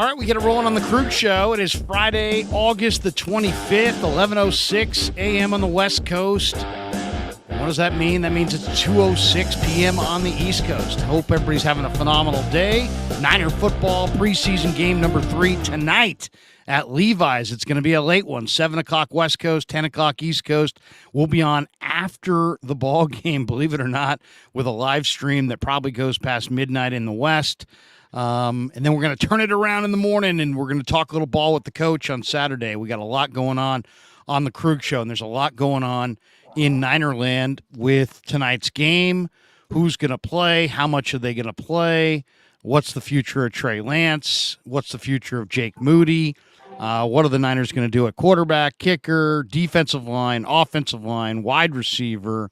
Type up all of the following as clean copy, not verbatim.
All right, we get it rolling on the Krueger Show. It is Friday, August the 25th, 11:06 a.m. on the West Coast. And what does that mean? That means it's 2:06 p.m. on the East Coast. I hope everybody's having a phenomenal day. Niner football preseason game number 3 tonight at Levi's. It's going to be a late one, 7 o'clock West Coast, 10 o'clock East Coast. We'll be on after the ball game, believe it or not, with a live stream that probably goes past midnight in the West. And then we're going to turn it around in the morning, and we're going to talk a little ball with the coach on Saturday. We got a lot going on the Krueger Show, and there's a lot going on in Ninerland with tonight's game. Who's going to play? How much are they going to play? What's the future of Trey Lance? What's the future of Jake Moody? What are the Niners going to do at quarterback, kicker, defensive line, offensive line, wide receiver,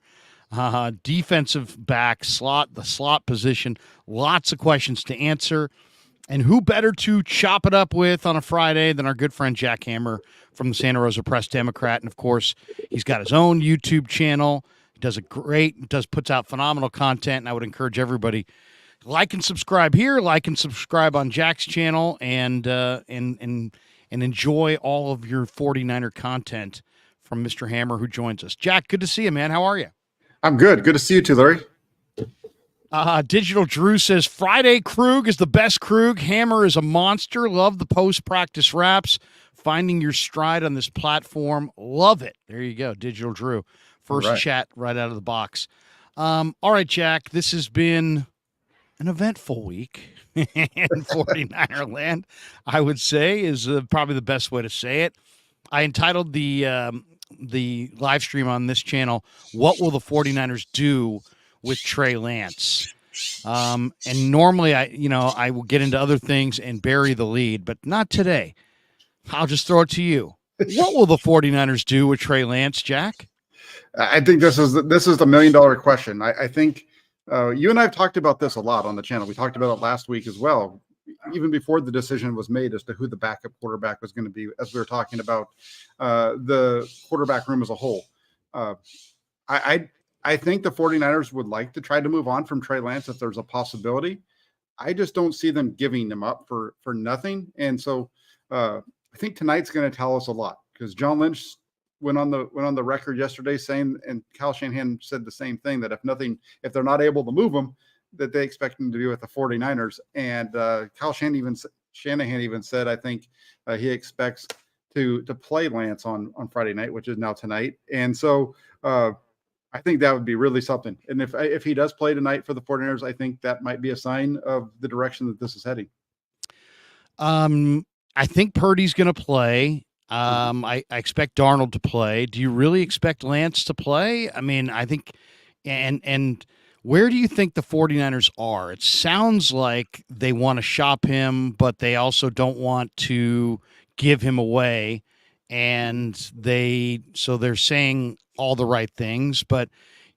defensive back, the slot position? Lots of questions to answer. And who better to chop it up with on a Friday than our good friend Jack Hammer from the Santa Rosa Press-Democrat. And, of course, he's got his own YouTube channel. He puts out phenomenal content, and I would encourage everybody, like and subscribe here, like and subscribe on Jack's channel, and enjoy all of your 49er content from Mr. Hammer, who joins us. Jack, good to see you, man. How are you? I'm good. Good to see you too, Larry. Digital Drew says, Friday Krug is the best Krug. Hammer is a monster. Love the post-practice raps. Finding your stride on this platform. Love it. There you go, Digital Drew. First chat right out of the box. All right, Jack, this has been an eventful week in 49er land, I would say, is probably the best way to say it. I entitled the live stream on this channel, What Will the 49ers Do with Trey Lance? And normally I will get into other things and bury the lead, but not today. I'll just throw it to you. What will the 49ers do with Trey Lance, Jack? I think this is the $1 million question. I think you and I have talked about this a lot on the channel. We talked about it last week as well, even before the decision was made as to who the backup quarterback was going to be, as we were talking about the quarterback room as a whole. I think the 49ers would like to try to move on from Trey Lance if there's a possibility. I just don't see them giving him up for nothing. And so I think tonight's going to tell us a lot, because John Lynch went on the record yesterday saying, and Kyle Shanahan said the same thing, that if they're not able to move him, that they expect him to be with the 49ers. And Kyle Shanahan even said, I think he expects to play Lance on Friday night, which is now tonight. And so I think that would be really something. And if he does play tonight for the 49ers, I think that might be a sign of the direction that this is heading. I think Purdy's going to play. I expect Darnold to play. Do you really expect Lance to play? I mean, I think, and where do you think the 49ers are? It sounds like they want to shop him, but they also don't want to give him away. And they're saying all the right things, but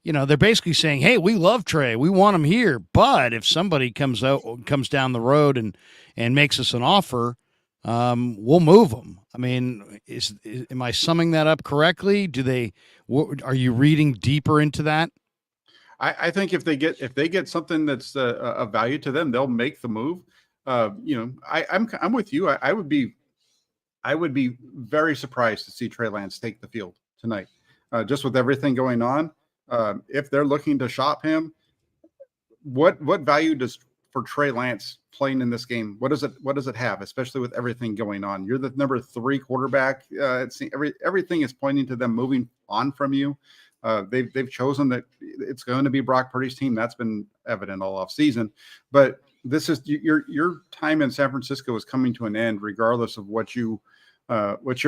they're basically saying, hey, we love Trey. We want him here. But if somebody comes down the road and makes us an offer, we'll move him. I mean, am I summing that up correctly? Are you reading deeper into that? I think if they get something that's of value to them, they'll make the move. I'm with you. I would be very surprised to see Trey Lance take the field tonight, just with everything going on. If they're looking to shop him, what value does for Trey Lance playing in this game? What does it have, especially with everything going on? You're the number 3 quarterback. Everything is pointing to them moving on from you. They've chosen that it's going to be Brock Purdy's team. That's been evident all off season. But this is your time in San Francisco is coming to an end, regardless of what you're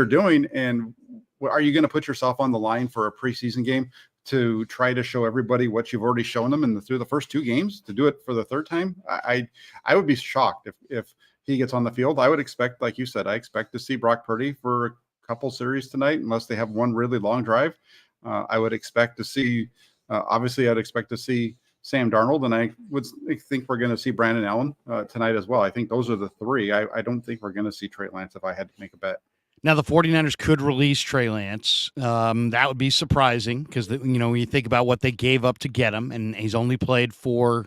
doing. And are you going to put yourself on the line for a preseason game to try to show everybody what you've already shown them through the first 2 games, to do it for the 3rd time? I would be shocked if he gets on the field. I would expect, like you said, I expect to see Brock Purdy for a couple series tonight, unless they have one really long drive. I would expect to see, obviously, I'd expect to see Sam Darnold, and I would think we're going to see Brandon Allen tonight as well. I think those are the 3. I don't think we're going to see Trey Lance if I had to make a bet. Now, the 49ers could release Trey Lance. That would be surprising because, when you think about what they gave up to get him, and he's only played four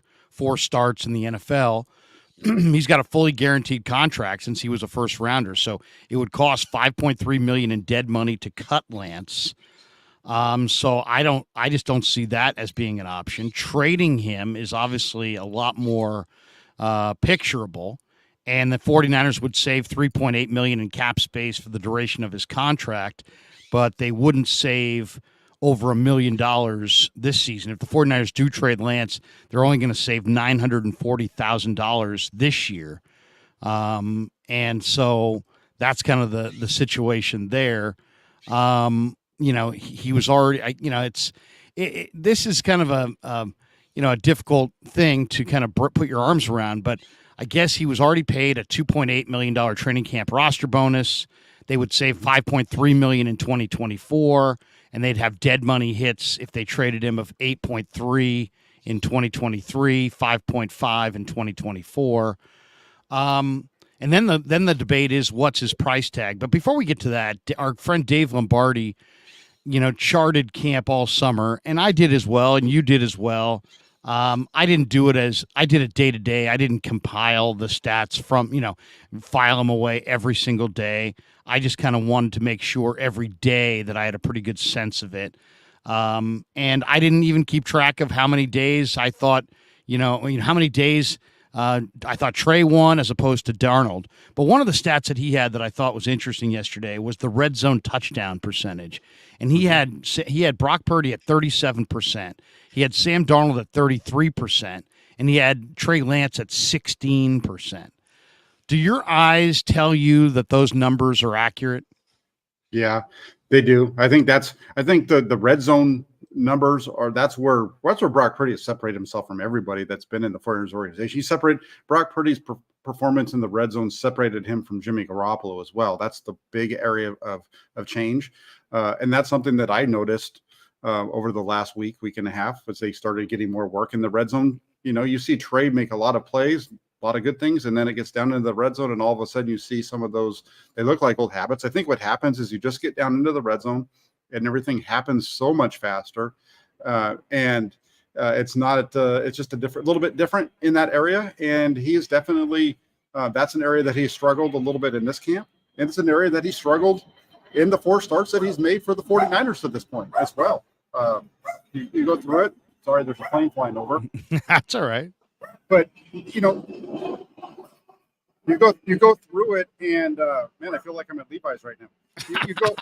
starts in the NFL. he's got a fully guaranteed contract since he was a first rounder. So it would cost $5.3 million in dead money to cut Lance. So I just don't see that as being an option. Trading him is obviously a lot more picturable, and the 49ers would save $3.8 million in cap space for the duration of his contract, but they wouldn't save over $1 million this season. If the 49ers do trade Lance, they're only going to save $940,000 this year. And so that's kind of the situation there. He was already, this is kind of a difficult thing to kind of put your arms around, but I guess he was already paid a $2.8 million training camp roster bonus. They would save $5.3 million in 2024, and they'd have dead money hits if they traded him of $8.3 in 2023, $5.5 in 2024. And then the debate is what's his price tag. But before we get to that, our friend Dave Lombardi, charted camp all summer, and I did as well, and you did as well. I didn't do it I did it day to day. I didn't compile the stats from, file them away every single day. I just kind of wanted to make sure every day that I had a pretty good sense of it. And I didn't even keep track of how many days I thought, how many days I thought Trey won as opposed to Darnold. But one of the stats that he had that I thought was interesting yesterday was the red zone touchdown percentage. And he had Brock Purdy at 37%. He had Sam Darnold at 33%. And he had Trey Lance at 16%. Do your eyes tell you that those numbers are accurate? Yeah, they do. I think the red zone numbers that's where Brock Purdy has separated himself from everybody that's been in the 49ers organization. Brock Purdy's performance in the red zone separated him from Jimmy Garoppolo as well. That's the big area of change. And that's something that I noticed over the last week and a half as they started getting more work in the red zone. You see Trey make a lot of plays, a lot of good things, and then it gets down into the red zone, and all of a sudden you see some of those, they look like old habits. I think what happens is you just get down into the red zone and everything happens so much faster. It's just a little bit different in that area. And he is definitely, that's an area that he struggled a little bit in this camp. And it's an area that he struggled in the 4 starts that he's made for the 49ers to this point as well. You go through it. Sorry, there's a plane flying over. That's all right. But, you go through it, and man, I feel like I'm at Levi's right now. You go,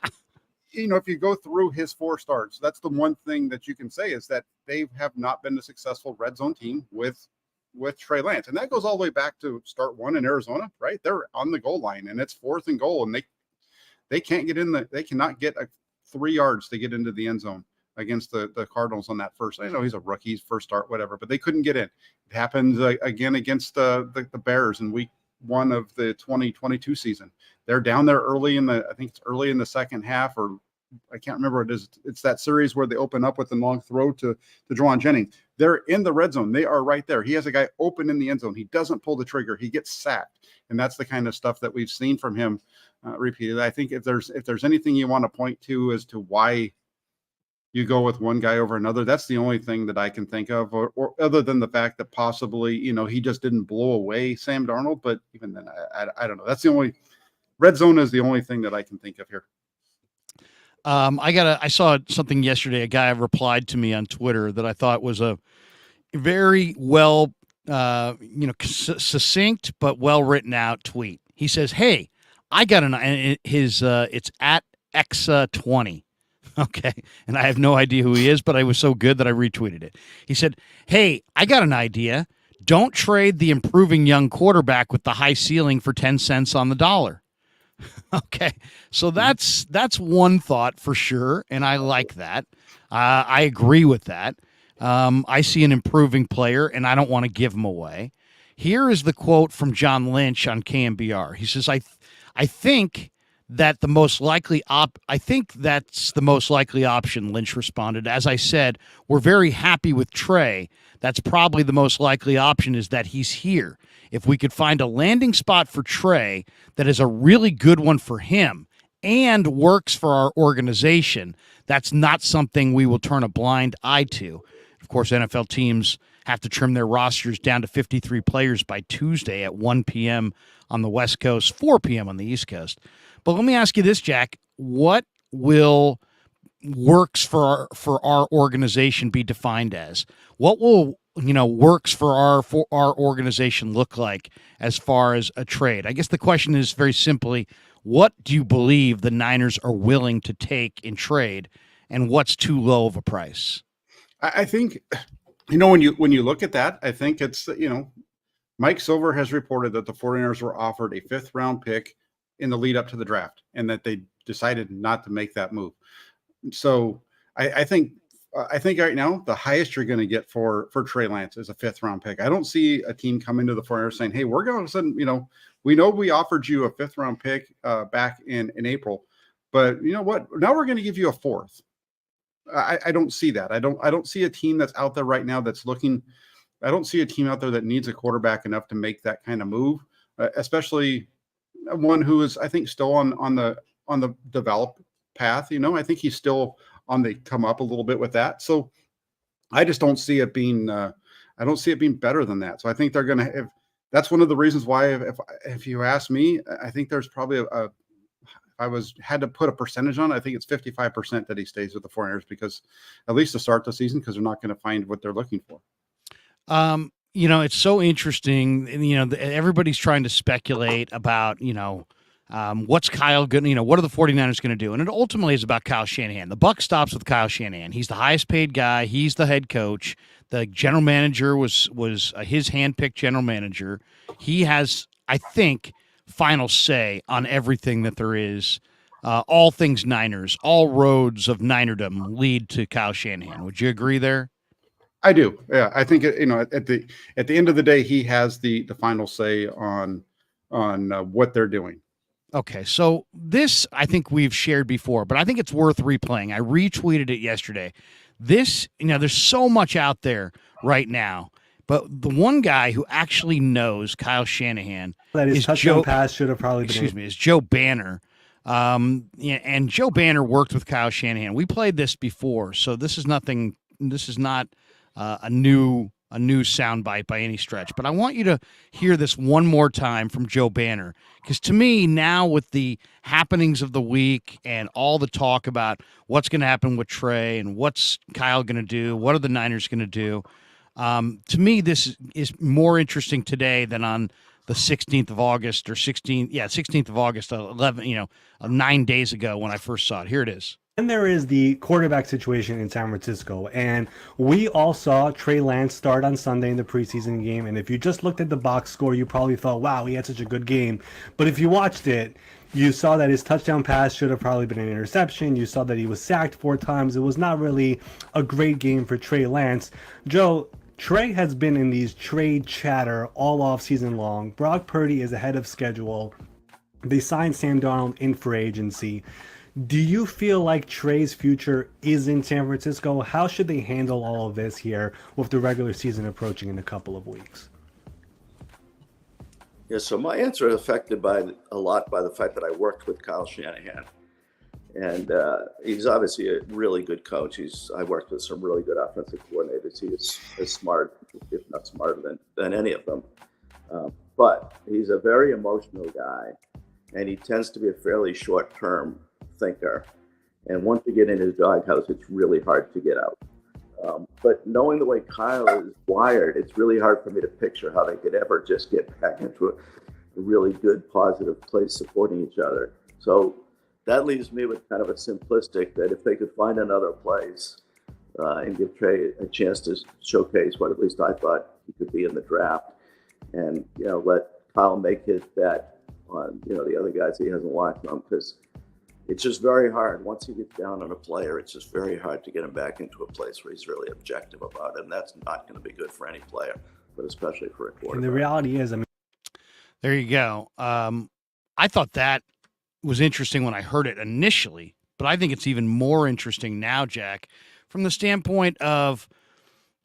if you go through his 4 starts, that's the one thing that you can say is that they have not been a successful red zone team with Trey Lance, and that goes all the way back to start 1 in Arizona, right? They're on the goal line, and it's 4th and goal, and they can't get in they cannot get 3 yards to get into the end zone against the Cardinals on that first. I know he's a rookie, first start, whatever, but they couldn't get in. It happened again against the Bears in week 1 of the 2022 season. They're down there early in the second half, or I can't remember what it is. It's that series where they open up with the long throw to Juwan Jennings. They're in the red zone. They are right there. He has a guy open in the end zone. He doesn't pull the trigger. He gets sacked. And that's the kind of stuff that we've seen from him repeatedly. I think if there's anything you want to point to as to why you go with one guy over another, that's the only thing that I can think of, or other than the fact that possibly, he just didn't blow away Sam Darnold. But even then, I don't know. That's the only red zone is the only thing that I can think of here. I saw something yesterday. A guy replied to me on Twitter that I thought was a very well, succinct but well written out tweet. He says, "Hey, I got it's at X20." Okay. And I have no idea who he is, but I was so good that I retweeted it. He said, "Hey, I got an idea. Don't trade the improving young quarterback with the high ceiling for 10 cents on the dollar." Okay. So that's one thought for sure. And I like that. I agree with that. I see an improving player and I don't want to give him away. Here is the quote from John Lynch on KMBR. He says, I think that's the most likely option, Lynch responded. "As I said, we're very happy with Trey. That's probably the most likely option is that he's here. If we could find a landing spot for Trey that is a really good one for him and works for our organization, that's not something we will turn a blind eye to." Of course, NFL teams have to trim their rosters down to 53 players by Tuesday at 1 p.m. on the West Coast, 4 p.m. on the East Coast. But let me ask you this, Jack. What will works for our organization be defined as? What will works for our organization look like as far as a trade? I guess the question is very simply, what do you believe the Niners are willing to take in trade, and what's too low of a price? I think, when you look at that, I think it's, Mike Silver has reported that the 49ers were offered a 5th round pick in the lead up to the draft, and that they decided not to make that move. So I think right now the highest you're going to get for Trey Lance is a 5th round pick. I don't see a team coming to the 49ers saying, "Hey, we're going to sudden, we know we offered you a 5th round pick back in April, but you know what? Now we're going to give you a 4th." I don't see that. I don't see a team that's out there right now that's looking. I don't see a team out there that needs a quarterback enough to make that kind of move, especially one who is, I think, still on the develop path. I think he's still on the come up a little bit with that. So I just don't see it being. I don't see it being better than that. So I think they're going to. That's one of the reasons why, if you ask me, I think there's probably if I had to put a percentage on it, I think it's 55% that he stays with the 49ers, because at least to start the season, because they're not going to find what they're looking for. It's so interesting. Everybody's trying to speculate about, what's Kyle going to, what are the 49ers going to do? And it ultimately is about Kyle Shanahan. The buck stops with Kyle Shanahan. He's the highest paid guy. He's the head coach. The general manager was his handpicked general manager. He has, I think, final say on everything that there is. All things Niners, all roads of Ninerdom lead to Kyle Shanahan. Would you agree there? I do. Yeah, I think at the end of the day, he has the final say on what they're doing. Okay, so this I think we've shared before, but I think it's worth replaying. I retweeted it yesterday. This, there's so much out there right now, but the one guy who actually knows Kyle Shanahan is touchdown pass should have probably been. Is Joe Banner. And Joe Banner worked with Kyle Shanahan. We played this before, so this is nothing. This is not a new soundbite by any stretch. But I want you to hear this one more time from Joe Banner, because to me now, with the happenings of the week and all the talk about what's going to happen with Trey and what's Kyle going to do, what are the Niners going to do, to me this is more interesting today than on the 16th of August or 16th of August, 9 days ago when I first saw it. Here it is. And there is the quarterback situation in San Francisco. And we all saw Trey Lance start on Sunday in the preseason game. And if you just looked at the box score, you probably thought, wow, he had such a good game. But if you watched it, you saw that his touchdown pass should have probably been an interception. You saw that he was sacked 4 times. It was not really a great game for Trey Lance. Joe, Trey has been in these trade chatter all off season long. Brock Purdy is ahead of schedule. They signed Sam Darnold in free agency. Do you feel like Trey's future is in San Francisco? How should they handle all of this here with the regular season approaching in a couple of weeks? Yeah, so my answer is affected a lot by the fact that I worked with Kyle Shanahan. And he's obviously a really good coach. I worked with some really good offensive coordinators. He is as smart, if not smarter than any of them. But he's a very emotional guy, and he tends to be a fairly short-term thinker. And once you get in his doghouse, it's really hard to get out. But knowing the way Kyle is wired, it's really hard for me to picture how they could ever just get back into a really good, positive place supporting each other. So that leaves me with kind of a simplistic that if they could find another place and give Trey a chance to showcase what at least I thought he could be in the draft, and let Kyle make his bet on the other guys he hasn't watched on, because it's just very hard. Once he gets down on a player, it's just very hard to get him back into a place where he's really objective about it, and that's not going to be good for any player, but especially for a quarterback. And the reality is, there you go. I thought that was interesting when I heard it initially, but I think it's even more interesting now, Jack, from the standpoint of,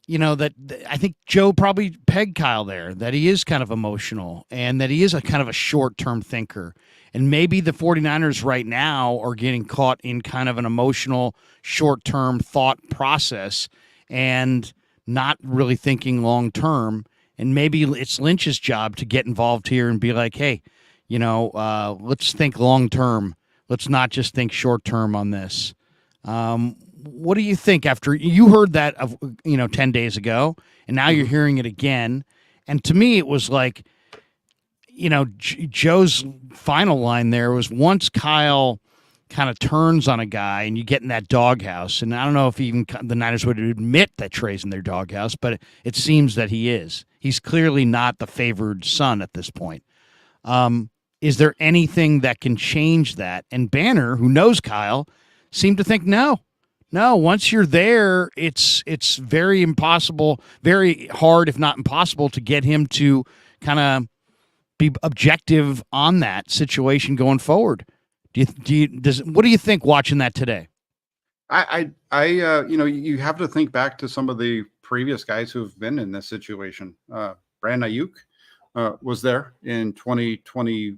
that I think Joe probably pegged Kyle there, that he is kind of emotional and that he is a kind of a short-term thinker. And maybe the 49ers right now are getting caught in kind of an emotional short-term thought process. And not really thinking long term. And maybe it's Lynch's job to get involved here and be like, hey, let's think long term. Let's not just think short term on this. What do you think after you heard that 10 days ago, and now you're hearing it again? And to me, it was like, Joe's final line there was once Kyle kind of turns on a guy and you get in that doghouse. And I don't know if even the Niners would admit that Trey's in their doghouse, but it seems that he is. He's clearly not the favored son at this point. Is there anything that can change that? And Banner, who knows Kyle, seemed to think no. Once you're there, it's very impossible, very hard, if not impossible, to get him to kind of be objective on that situation going forward. What do you think watching that today? You have to think back to some of the previous guys who've been in this situation. Brandon Ayuk was there in 2020.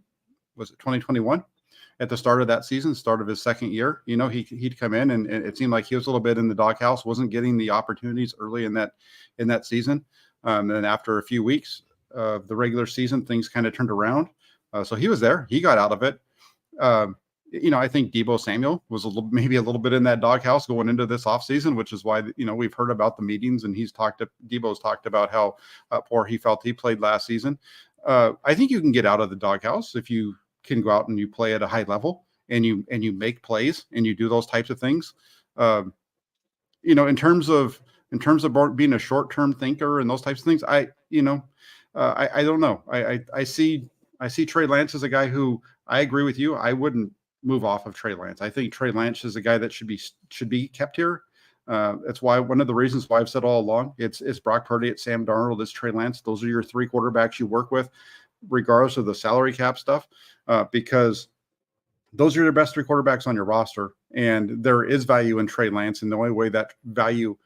Was it 2021? At the start of that season, start of his second year, he'd come in and it seemed like he was a little bit in the doghouse, wasn't getting the opportunities early in that season. And then after a few weeks of the regular season, things kind of turned around. So he was there. He got out of it. I think Deebo Samuel was maybe a little bit in that doghouse going into this offseason, which is why, we've heard about the meetings and Deebo's talked about how poor he felt he played last season. I think you can get out of the doghouse if you can go out and you play at a high level and you make plays and you do those types of things. In terms of being a short-term thinker and those types of things, I don't know. I see Trey Lance as a guy who I agree with you. I wouldn't move off of Trey Lance. I think Trey Lance is a guy that should be kept here. That's why one of the reasons why I've said all along, it's Brock Purdy, it's Sam Darnold, it's Trey Lance. Those are your three quarterbacks you work with, regardless of the salary cap stuff, because those are your best three quarterbacks on your roster. And there is value in Trey Lance. And the only way that value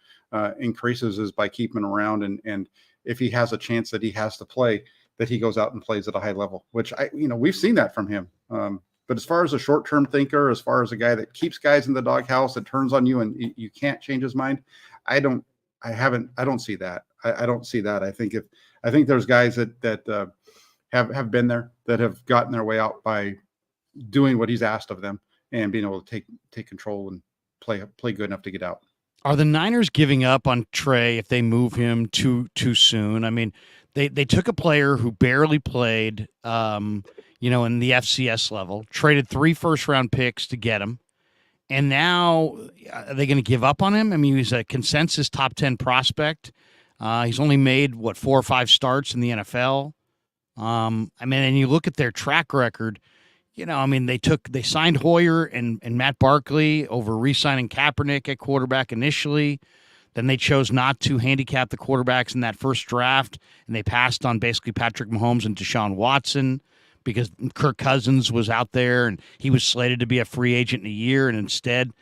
increases is by keeping him around. And if he has a chance that he has to play, that he goes out and plays at a high level, which we've seen that from him. But as far as a short-term thinker, as far as a guy that keeps guys in the doghouse, that turns on you and you can't change his mind, I don't see that. I don't see that. I think there's guys that have been there, that have gotten their way out by doing what he's asked of them and being able to take control and play good enough to get out. Are the Niners giving up on Trey if they move him too soon? I mean, they took a player who barely played, in the FCS level, traded 3 first-round picks to get him, and now are they going to give up on him? I mean, he's a consensus top 10 prospect. He's only made 4 or 5 starts in the NFL. And you look at their track record. They signed Hoyer and Matt Barkley over re-signing Kaepernick at quarterback initially. Then they chose not to handicap the quarterbacks in that first draft, and they passed on basically Patrick Mahomes and Deshaun Watson because Kirk Cousins was out there and he was slated to be a free agent in a year, and instead,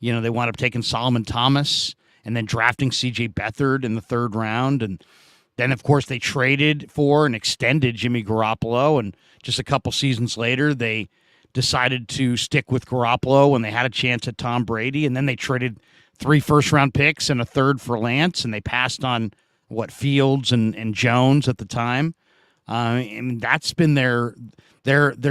they wound up taking Solomon Thomas and then drafting C.J. Beathard in the 3rd round. And then, of course, they traded for and extended Jimmy Garoppolo, and just a couple seasons later, they decided to stick with Garoppolo when they had a chance at Tom Brady, and then they traded 3 first-round picks and a 3rd for Lance, and they passed on, Fields and Jones at the time. That's been their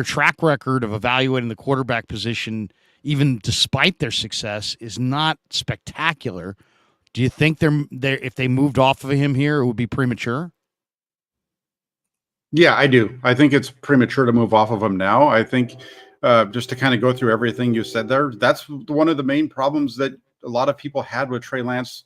track record of evaluating the quarterback position, even despite their success, is not spectacular. Do you think if they moved off of him here, it would be premature? Yeah, I do. I think it's premature to move off of him now. I think just to kind of go through everything you said there, that's one of the main problems that a lot of people had with Trey Lance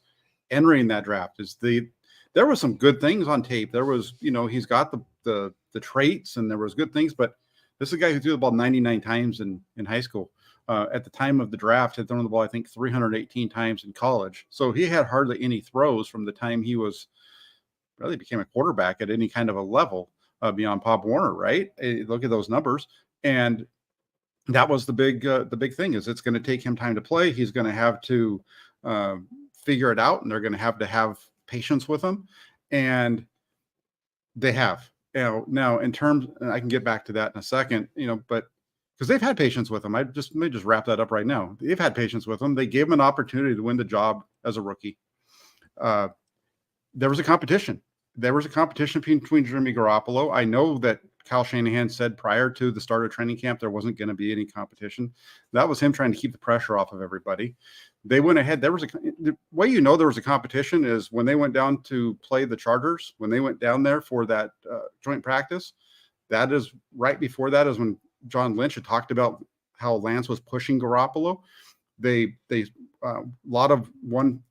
entering that draft is there were some good things on tape. There was, he's got the traits and there was good things, but this is a guy who threw the ball 99 times in high school. At the time of the draft, had thrown the ball, I think, 318 times in college. So he had hardly any throws from the time he really became a quarterback at any kind of a level beyond Pop Warner, right? Look at those numbers. And that was the big thing is it's going to take him time to play. He's going to have to figure it out, and they're going to have patience with him. And they have. Now in terms, and I can get back to that in a second, but because they've had patience with him. Let me just wrap that up right now. They've had patience with him. They gave him an opportunity to win the job as a rookie. there was a competition. There was a competition between Jimmy Garoppolo. I know that Kyle Shanahan said prior to the start of training camp there wasn't going to be any competition. That was him trying to keep the pressure off of everybody. They went ahead. The way you know there was a competition is when they went down to play the Chargers, when they went down there for that joint practice. That is right before that is when John Lynch had talked about how Lance was pushing Garoppolo. They lot of one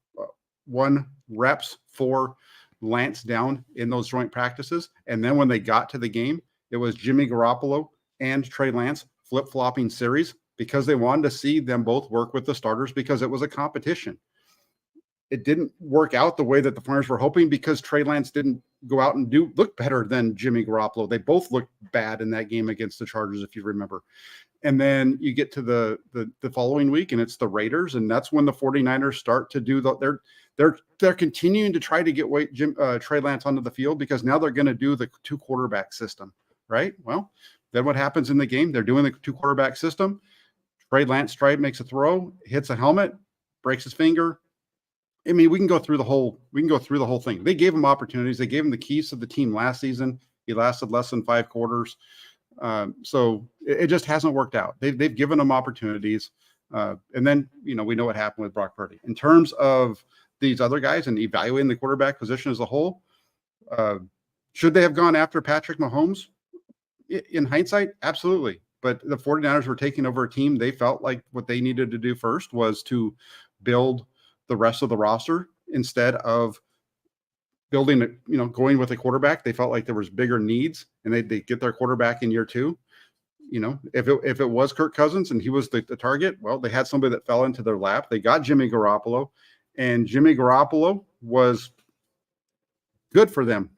reps for Lance down in those joint practices. And then when they got to the game, it was Jimmy Garoppolo and Trey Lance flip-flopping series because they wanted to see them both work with the starters because it was a competition. It didn't work out the way that the Flyers were hoping because Trey Lance didn't go out and look better than Jimmy Garoppolo. They both looked bad in that game against the Chargers, if you remember. And then you get to the following week and it's the Raiders. And that's when the 49ers start to do they're continuing to try to get Trey Lance onto the field because now they're going to do the 2 quarterback system, right? Well, then what happens in the game? They're doing the 2 quarterback system. Trey Lance makes a throw, hits a helmet, breaks his finger. I mean, we can go through the whole thing. They gave him opportunities. They gave him the keys to the team last season. He lasted less than 5 quarters. So it just hasn't worked out. They've given him opportunities. And then, we know what happened with Brock Purdy. In terms of these other guys and evaluating the quarterback position as a whole, should they have gone after Patrick Mahomes? In hindsight, absolutely. But the 49ers were taking over a team. They felt like what they needed to do first was to build the rest of the roster instead of building, going with a quarterback. They felt like there was bigger needs and they get their quarterback in year 2. If it was Kirk Cousins and he was the target, well, they had somebody that fell into their lap. They got Jimmy Garoppolo, and Jimmy Garoppolo was good for them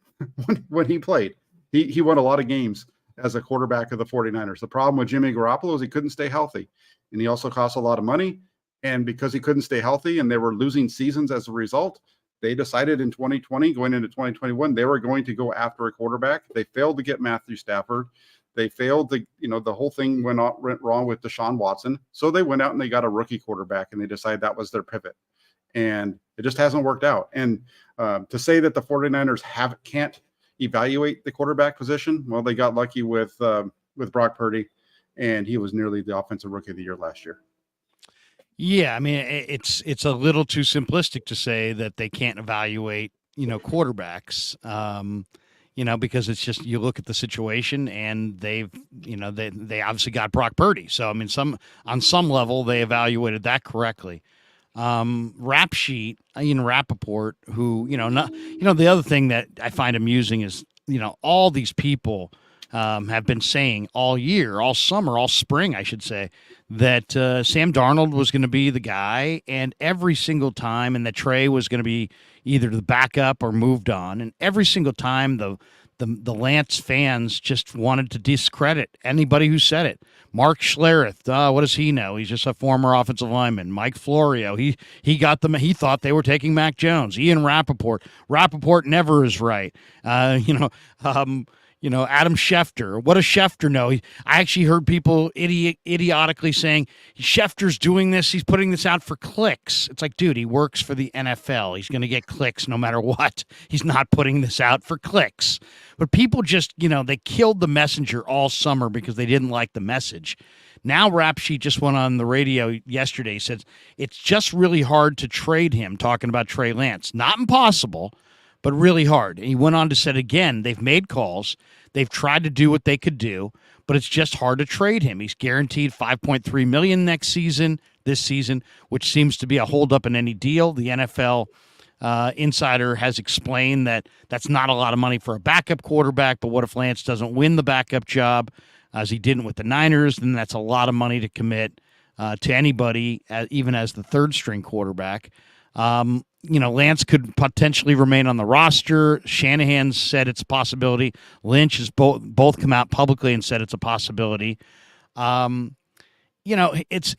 when he played. He won a lot of games as a quarterback of the 49ers. The problem with Jimmy Garoppolo is he couldn't stay healthy, and he also cost a lot of money. And because he couldn't stay healthy and they were losing seasons as a result, they decided in 2020, going into 2021, they were going to go after a quarterback. They failed to get Matthew Stafford. They failed to, the whole thing went wrong with Deshaun Watson. So they went out and they got a rookie quarterback and they decided that was their pivot. And it just hasn't worked out. And to say that the 49ers can't evaluate the quarterback position, well, they got lucky with Brock Purdy, and he was nearly the offensive rookie of the year last year. Yeah, I mean, it's a little too simplistic to say that they can't evaluate, quarterbacks, because it's just you look at the situation and they obviously got Brock Purdy. So, I mean, on some level, they evaluated that correctly. Rap Sheet, Ian Rappaport, who, the other thing that I find amusing is, all these people have been saying all year, all summer, all spring, I should say, that Sam Darnold was going to be the guy, and every single time, and that Trey was going to be either the backup or moved on, and every single time the Lance fans just wanted to discredit anybody who said it. Mark Schlereth, what does he know? He's just a former offensive lineman. Mike Florio, he got them. He thought they were taking Mac Jones. Ian Rappaport never is right. Adam Schefter. What does Schefter know? I actually heard people idiotically saying, Schefter's doing this. He's putting this out for clicks. It's like, dude, he works for the NFL. He's going to get clicks no matter what. He's not putting this out for clicks. But people just, they killed the messenger all summer because they didn't like the message. Now Rap Sheet just went on the radio yesterday. He said, it's just really hard to trade him, talking about Trey Lance. Not impossible, but really hard. And he went on to say again, they've made calls. They've tried to do what they could do, but it's just hard to trade him. He's guaranteed $5.3 million this season, which seems to be a holdup in any deal. The NFL insider has explained that that's not a lot of money for a backup quarterback, but what if Lance doesn't win the backup job, as he didn't with the Niners? Then that's a lot of money to commit to anybody, even as the third-string quarterback. Lance could potentially remain on the roster. Shanahan said it's a possibility. Lynch has both come out publicly and said it's a possibility. It's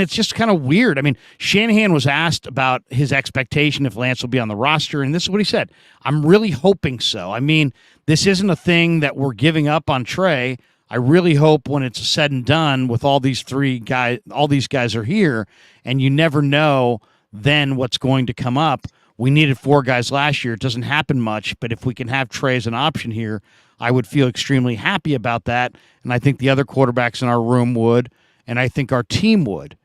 just kind of weird. I mean, Shanahan was asked about his expectation if Lance will be on the roster, and this is what he said. I'm really hoping so. I mean, this isn't a thing that we're giving up on Trey. I really hope when it's said and done with all these guys are here, and you never know then what's going to come up we needed 4 guys last year. It doesn't happen much, but if we can have Trey as an option here, I would feel extremely happy about that. And I think the other quarterbacks in our room would, and I think our team would.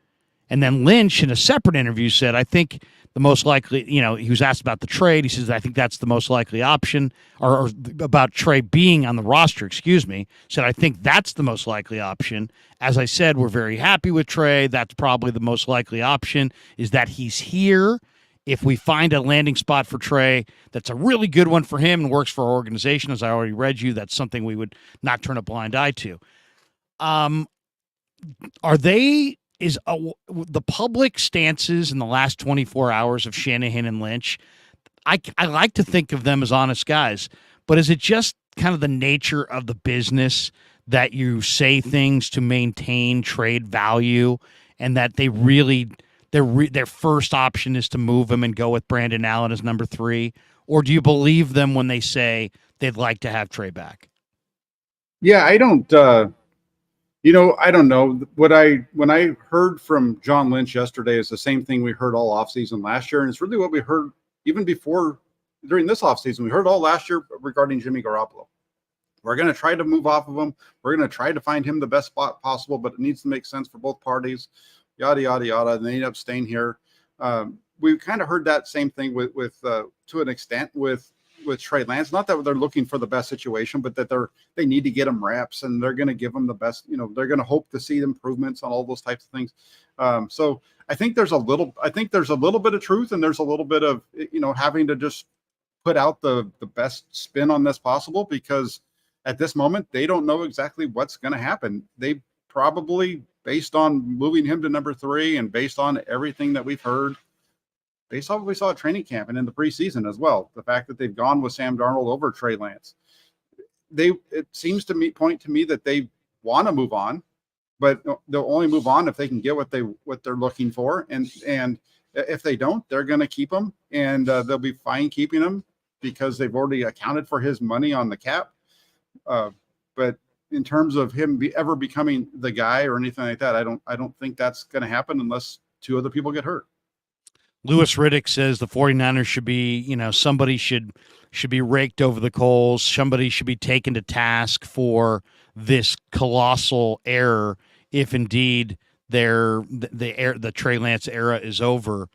And then Lynch, in a separate interview, said, I think the most likely, he was asked about the trade. He says, I think that's the most likely option, or about Trey being on the roster, said, I think that's the most likely option. As I said, we're very happy with Trey. That's probably the most likely option, is that he's here. If we find a landing spot for Trey that's a really good one for him and works for our organization, as I already read you, that's something we would not turn a blind eye to. The public stances in the last 24 hours of Shanahan and Lynch, I like to think of them as honest guys, but is it just kind of the nature of the business that you say things to maintain trade value, and that they really their first option is to move him and go with Brandon Allen as number 3? Or do you believe them when they say they'd like to have Trey back? Yeah, I don't. I don't know. When I heard from John Lynch yesterday is the same thing we heard all offseason last year, and it's really what we heard even before during this offseason. We heard all last year regarding Jimmy Garoppolo. We're going to try to move off of him. We're going to try to find him the best spot possible, but it needs to make sense for both parties. Yada yada yada. And they end up staying here. We kind of heard that same thing with to an extent with Trey Lance. Not that they're looking for the best situation, but that they need to get him reps, and they're going to give him the best. They're going to hope to see improvements on all those types of things. So I think there's a little bit of truth, and there's a little bit of having to just put out the best spin on this possible, because at this moment they don't know exactly what's going to happen. They probably, based on moving him to number 3 and based on everything that we've heard, based on what we saw at training camp and in the preseason as well, the fact that they've gone with Sam Darnold over Trey Lance, it seems to point to me that they want to move on, but they'll only move on if they can get what they're looking for, and if they don't, they're going to keep him, and they'll be fine keeping him because they've already accounted for his money on the cap. But in terms of him ever becoming the guy or anything like that, I don't think that's going to happen unless 2 other people get hurt. Louis Riddick says the 49ers should be, somebody should be raked over the coals. Somebody should be taken to task for this colossal error if indeed the Trey Lance era is over.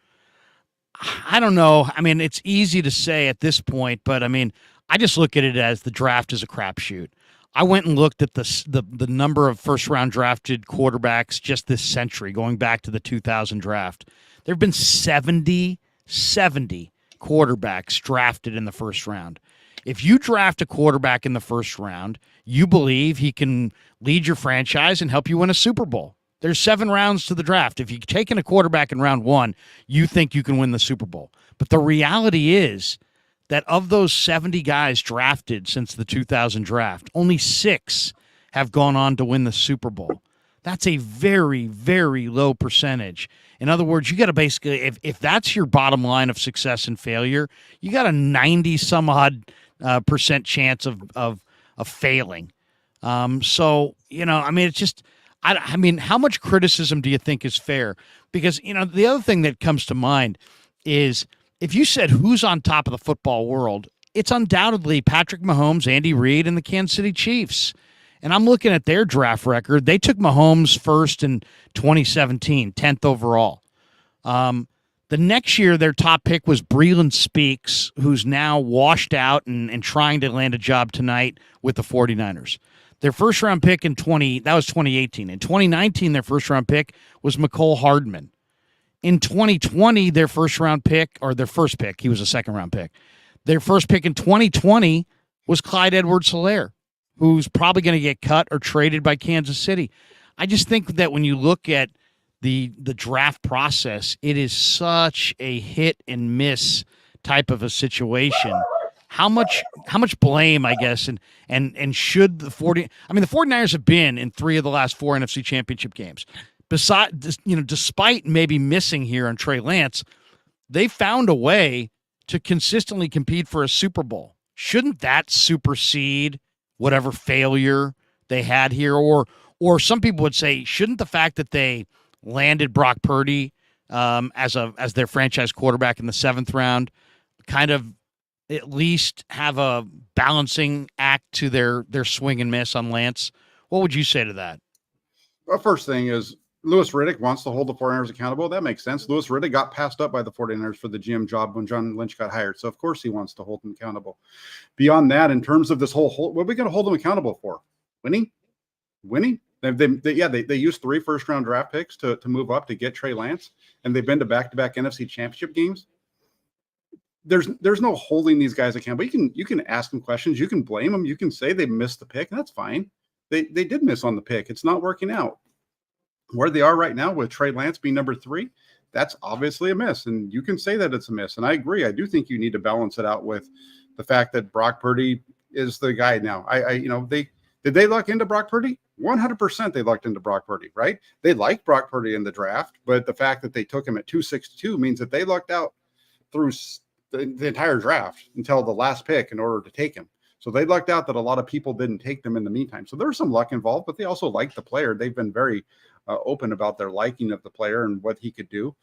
I don't know. I mean, it's easy to say at this point, but I mean, I just look at it as the draft is a crapshoot. I went and looked at the number of first-round drafted quarterbacks just this century, going back to the 2000 draft. There have been 70 quarterbacks drafted in the first round. If you draft a quarterback in the first round, you believe he can lead your franchise and help you win a Super Bowl. There's 7 rounds to the draft. If you've taken a quarterback in round 1, you think you can win the Super Bowl. But the reality is that of those 70 guys drafted since the 2000 draft, only 6 have gone on to win the Super Bowl. That's a very, very low percentage. In other words, you got to basically, if that's your bottom line of success and failure, you got a 90-some-odd percent chance of failing. So, I mean, it's just, I mean, how much criticism do you think is fair? Because, the other thing that comes to mind is, if you said who's on top of the football world, it's undoubtedly Patrick Mahomes, Andy Reid, and the Kansas City Chiefs. And I'm looking at their draft record. They took Mahomes first in 2017, 10th overall. The next year, their top pick was Breeland Speaks, who's now washed out and trying to land a job tonight with the 49ers. Their first-round pick that was 2018. In 2019, their first-round pick was Mecole Hardman. In 2020, their first pick, he was a second-round pick. Their first pick in 2020 was Clyde Edwards-Helaire, who's probably going to get cut or traded by Kansas City. I just think that when you look at the draft process, it is such a hit and miss type of a situation. How much blame, I guess, and should the 49ers have been in 3 of the last 4 NFC Championship games. Besides, despite maybe missing here on Trey Lance, they found a way to consistently compete for a Super Bowl. Shouldn't that supersede whatever failure they had here? Or some people would say, shouldn't the fact that they landed Brock Purdy as their franchise quarterback in the 7th round, kind of at least have a balancing act to their swing and miss on Lance. What would you say to that? Well, first thing is Louis Riddick wants to hold the 49ers accountable. That makes sense. Louis Riddick got passed up by the 49ers for the GM job when John Lynch got hired. So, of course, he wants to hold them accountable. Beyond that, in terms of this whole what are we going to hold them accountable for? Winning? They used 3 first-round draft picks to move up to get Trey Lance, and they've been to back-to-back NFC championship games. There's no holding these guys accountable. You can ask them questions. You can blame them. You can say they missed the pick, and that's fine. They did miss on the pick. It's not working out. Where they are right now with Trey Lance being number 3, that's obviously a miss, and you can say that it's a miss. And I agree. I do think you need to balance it out with the fact that Brock Purdy is the guy now. Did they luck into Brock Purdy? 100% they lucked into Brock Purdy, right? They liked Brock Purdy in the draft, but the fact that they took him at 262 means that they lucked out through the entire draft until the last pick in order to take him. So they lucked out that a lot of people didn't take them in the meantime. So there's some luck involved, but they also liked the player. They've been very open about their liking of the player and what he could do.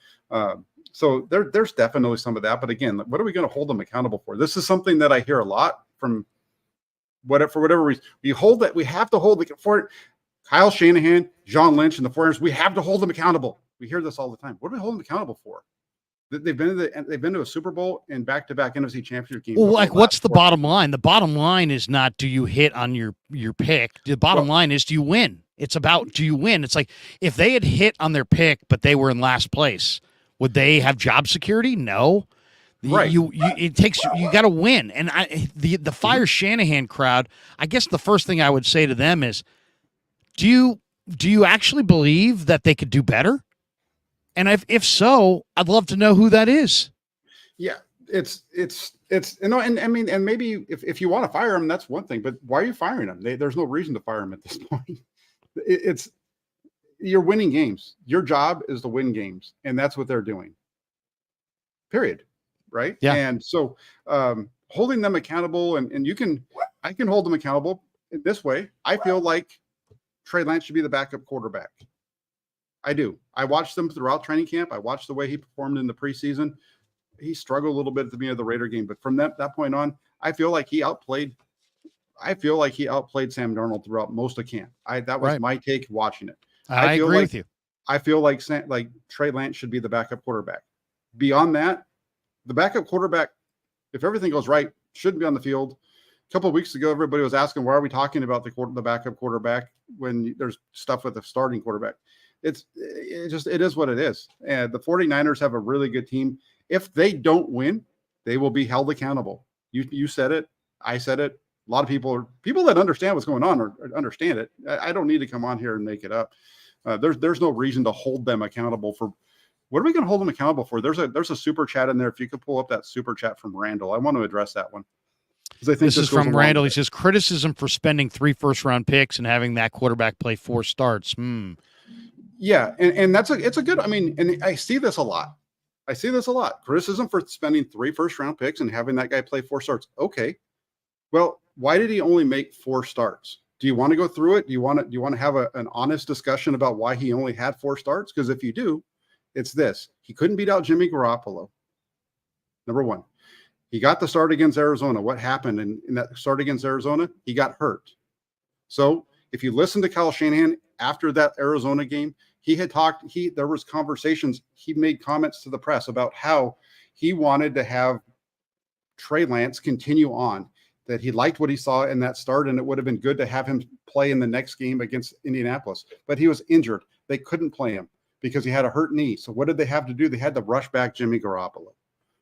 So there's definitely some of that. But again, what are we going to hold them accountable for? This is something that I hear a lot from for whatever reason. We have to hold for Kyle Shanahan, John Lynch, and the 49ers. We have to hold them accountable. We hear this all the time. What are we holding them accountable for? They've been to a Super Bowl and back-to-back NFC championship games. Well, like, what's the bottom line? The bottom line is not do you hit on your pick. The bottom line is do you win? It's about do you win? It's like if they had hit on their pick but they were in last place, would they have job security? No. Right. You got to win. And the fire Shanahan crowd, I guess the first thing I would say to them is, do you actually believe that they could do better? And if so, I'd love to know who that is. Yeah, it's and I mean, and maybe if you want to fire him, that's one thing. But why are you firing him? There's no reason to fire him at this point. You're winning games. Your job is to win games, and that's what they're doing. Period. Right? Yeah. And so holding them accountable, and I can hold them accountable in this way. I feel like Trey Lance should be the backup quarterback. I do. I watched them throughout training camp. I watched the way he performed in the preseason. He struggled a little bit at the beginning of the Raider game, but from that point on, I feel like he outplayed Sam Darnold throughout most of camp. That was my take watching it. I agree with you. I feel like Trey Lance should be the backup quarterback. Beyond that, the backup quarterback, if everything goes right, shouldn't be on the field. A couple of weeks ago, everybody was asking, why are we talking about the backup quarterback when there's stuff with the starting quarterback? It is what it is. And the 49ers have a really good team. If they don't win, they will be held accountable. You said it. I said it. A lot of people that understand what's going on or understand it. I don't need to come on here and make it up. There's no reason to hold them accountable for. What are we going to hold them accountable for? There's a super chat in there. If you could pull up that super chat from Randall, I want to address that one. I think this is from Randall. He says criticism for spending 3 first-round picks and having that quarterback play 4 starts. Yeah, and it's a good. I mean, and I see this a lot. Criticism for spending 3 first-round picks and having that guy play 4 starts. Okay, well, why did he only make 4 starts? Do you want to go through it? Do you want to have an honest discussion about why he only had 4 starts? Because if you do, it's this: he couldn't beat out Jimmy Garoppolo. Number one, he got the start against Arizona. What happened in that start against Arizona? He got hurt. So if you listen to Kyle Shanahan after that Arizona game, there was conversations. He made comments to the press about how he wanted to have Trey Lance continue on, that he liked what he saw in that start, and it would have been good to have him play in the next game against Indianapolis. But he was injured. They couldn't play him because he had a hurt knee. So what did they have to do? They had to rush back Jimmy Garoppolo,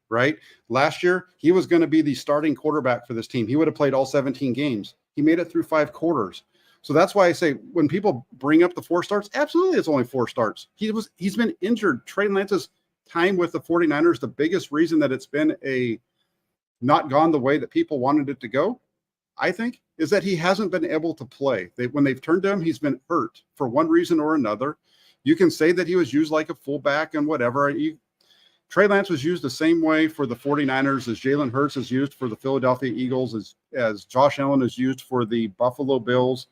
right? Last year, he was going to be the starting quarterback for this team. He would have played all 17 games. He made it through 5 quarters. So that's why I say when people bring up the 4 starts, absolutely it's only 4 starts. He's been injured. Trey Lance's time with the 49ers, the biggest reason that it's been not gone the way that people wanted it to go, I think, is that he hasn't been able to play. When they've turned to him, he's been hurt for one reason or another. You can say that he was used like a fullback and whatever. Trey Lance was used the same way for the 49ers as Jalen Hurts is used for the Philadelphia Eagles, as Josh Allen is used for the Buffalo Bills.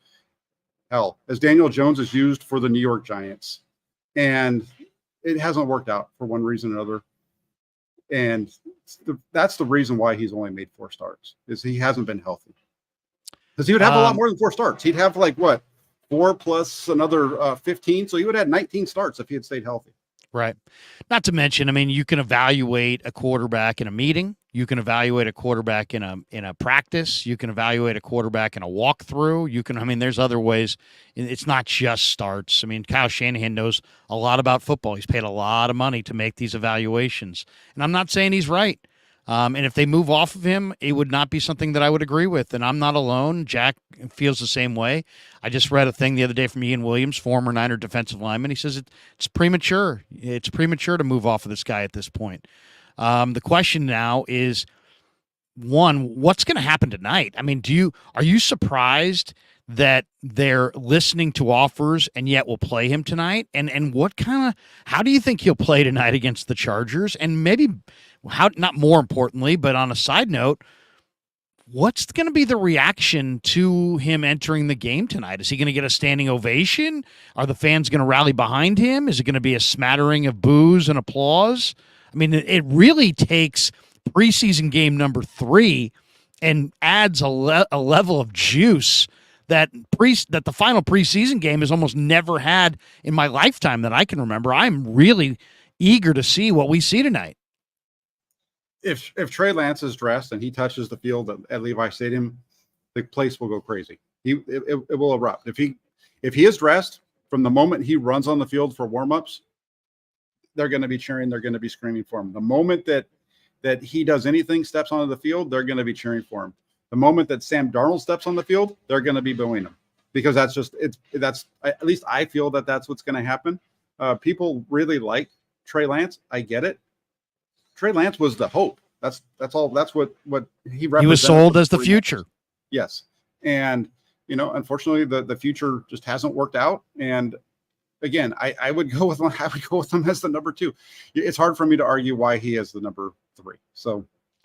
Hell, as Daniel Jones is used for the New York Giants. And it hasn't worked out for one reason or another. And that's the reason why he's only made 4 starts, is he hasn't been healthy. Because he would have a lot more than 4 starts. He'd have like what, 4 plus another 15. So he would have had 19 starts if he had stayed healthy. Right. Not to mention, I mean, you can evaluate a quarterback in a meeting. You can evaluate a quarterback in a practice. You can evaluate a quarterback in a walkthrough. There's other ways. It's not just starts. I mean, Kyle Shanahan knows a lot about football. He's paid a lot of money to make these evaluations. And I'm not saying he's right. And if they move off of him, it would not be something that I would agree with. And I'm not alone. Jack feels the same way. I just read a thing the other day from Ian Williams, former Niner defensive lineman. He says it's premature. It's premature to move off of this guy at this point. The question now is, one, what's going to happen tonight? I mean, are you surprised that they're listening to offers and yet will play him tonight? And how do you think he'll play tonight against the Chargers? And maybe not more importantly, but on a side note, what's going to be the reaction to him entering the game tonight? Is he going to get a standing ovation? Are the fans going to rally behind him? Is it going to be a smattering of boos and applause? I mean, it really takes preseason game number 3 and adds a level of juice that the final preseason game has almost never had in my lifetime that I can remember. I'm really eager to see what we see tonight. If Trey Lance is dressed and he touches the field at Levi Stadium, the place will go crazy. It will erupt. If he is dressed, from the moment he runs on the field for warmups, they're going to be cheering. They're going to be screaming for him. The moment that he does anything, steps onto the field, they're going to be cheering for him. The moment that Sam Darnold steps on the field, they're going to be booing him, because that's at least I feel that that's what's going to happen. People really like Trey Lance. I get it. Trey Lance was the hope. That's all. That's what he represented. He was sold as the future. Yes. And, unfortunately the future just hasn't worked out. And again, I would go with him as the number 2. It's hard for me to argue why he is the number 3. So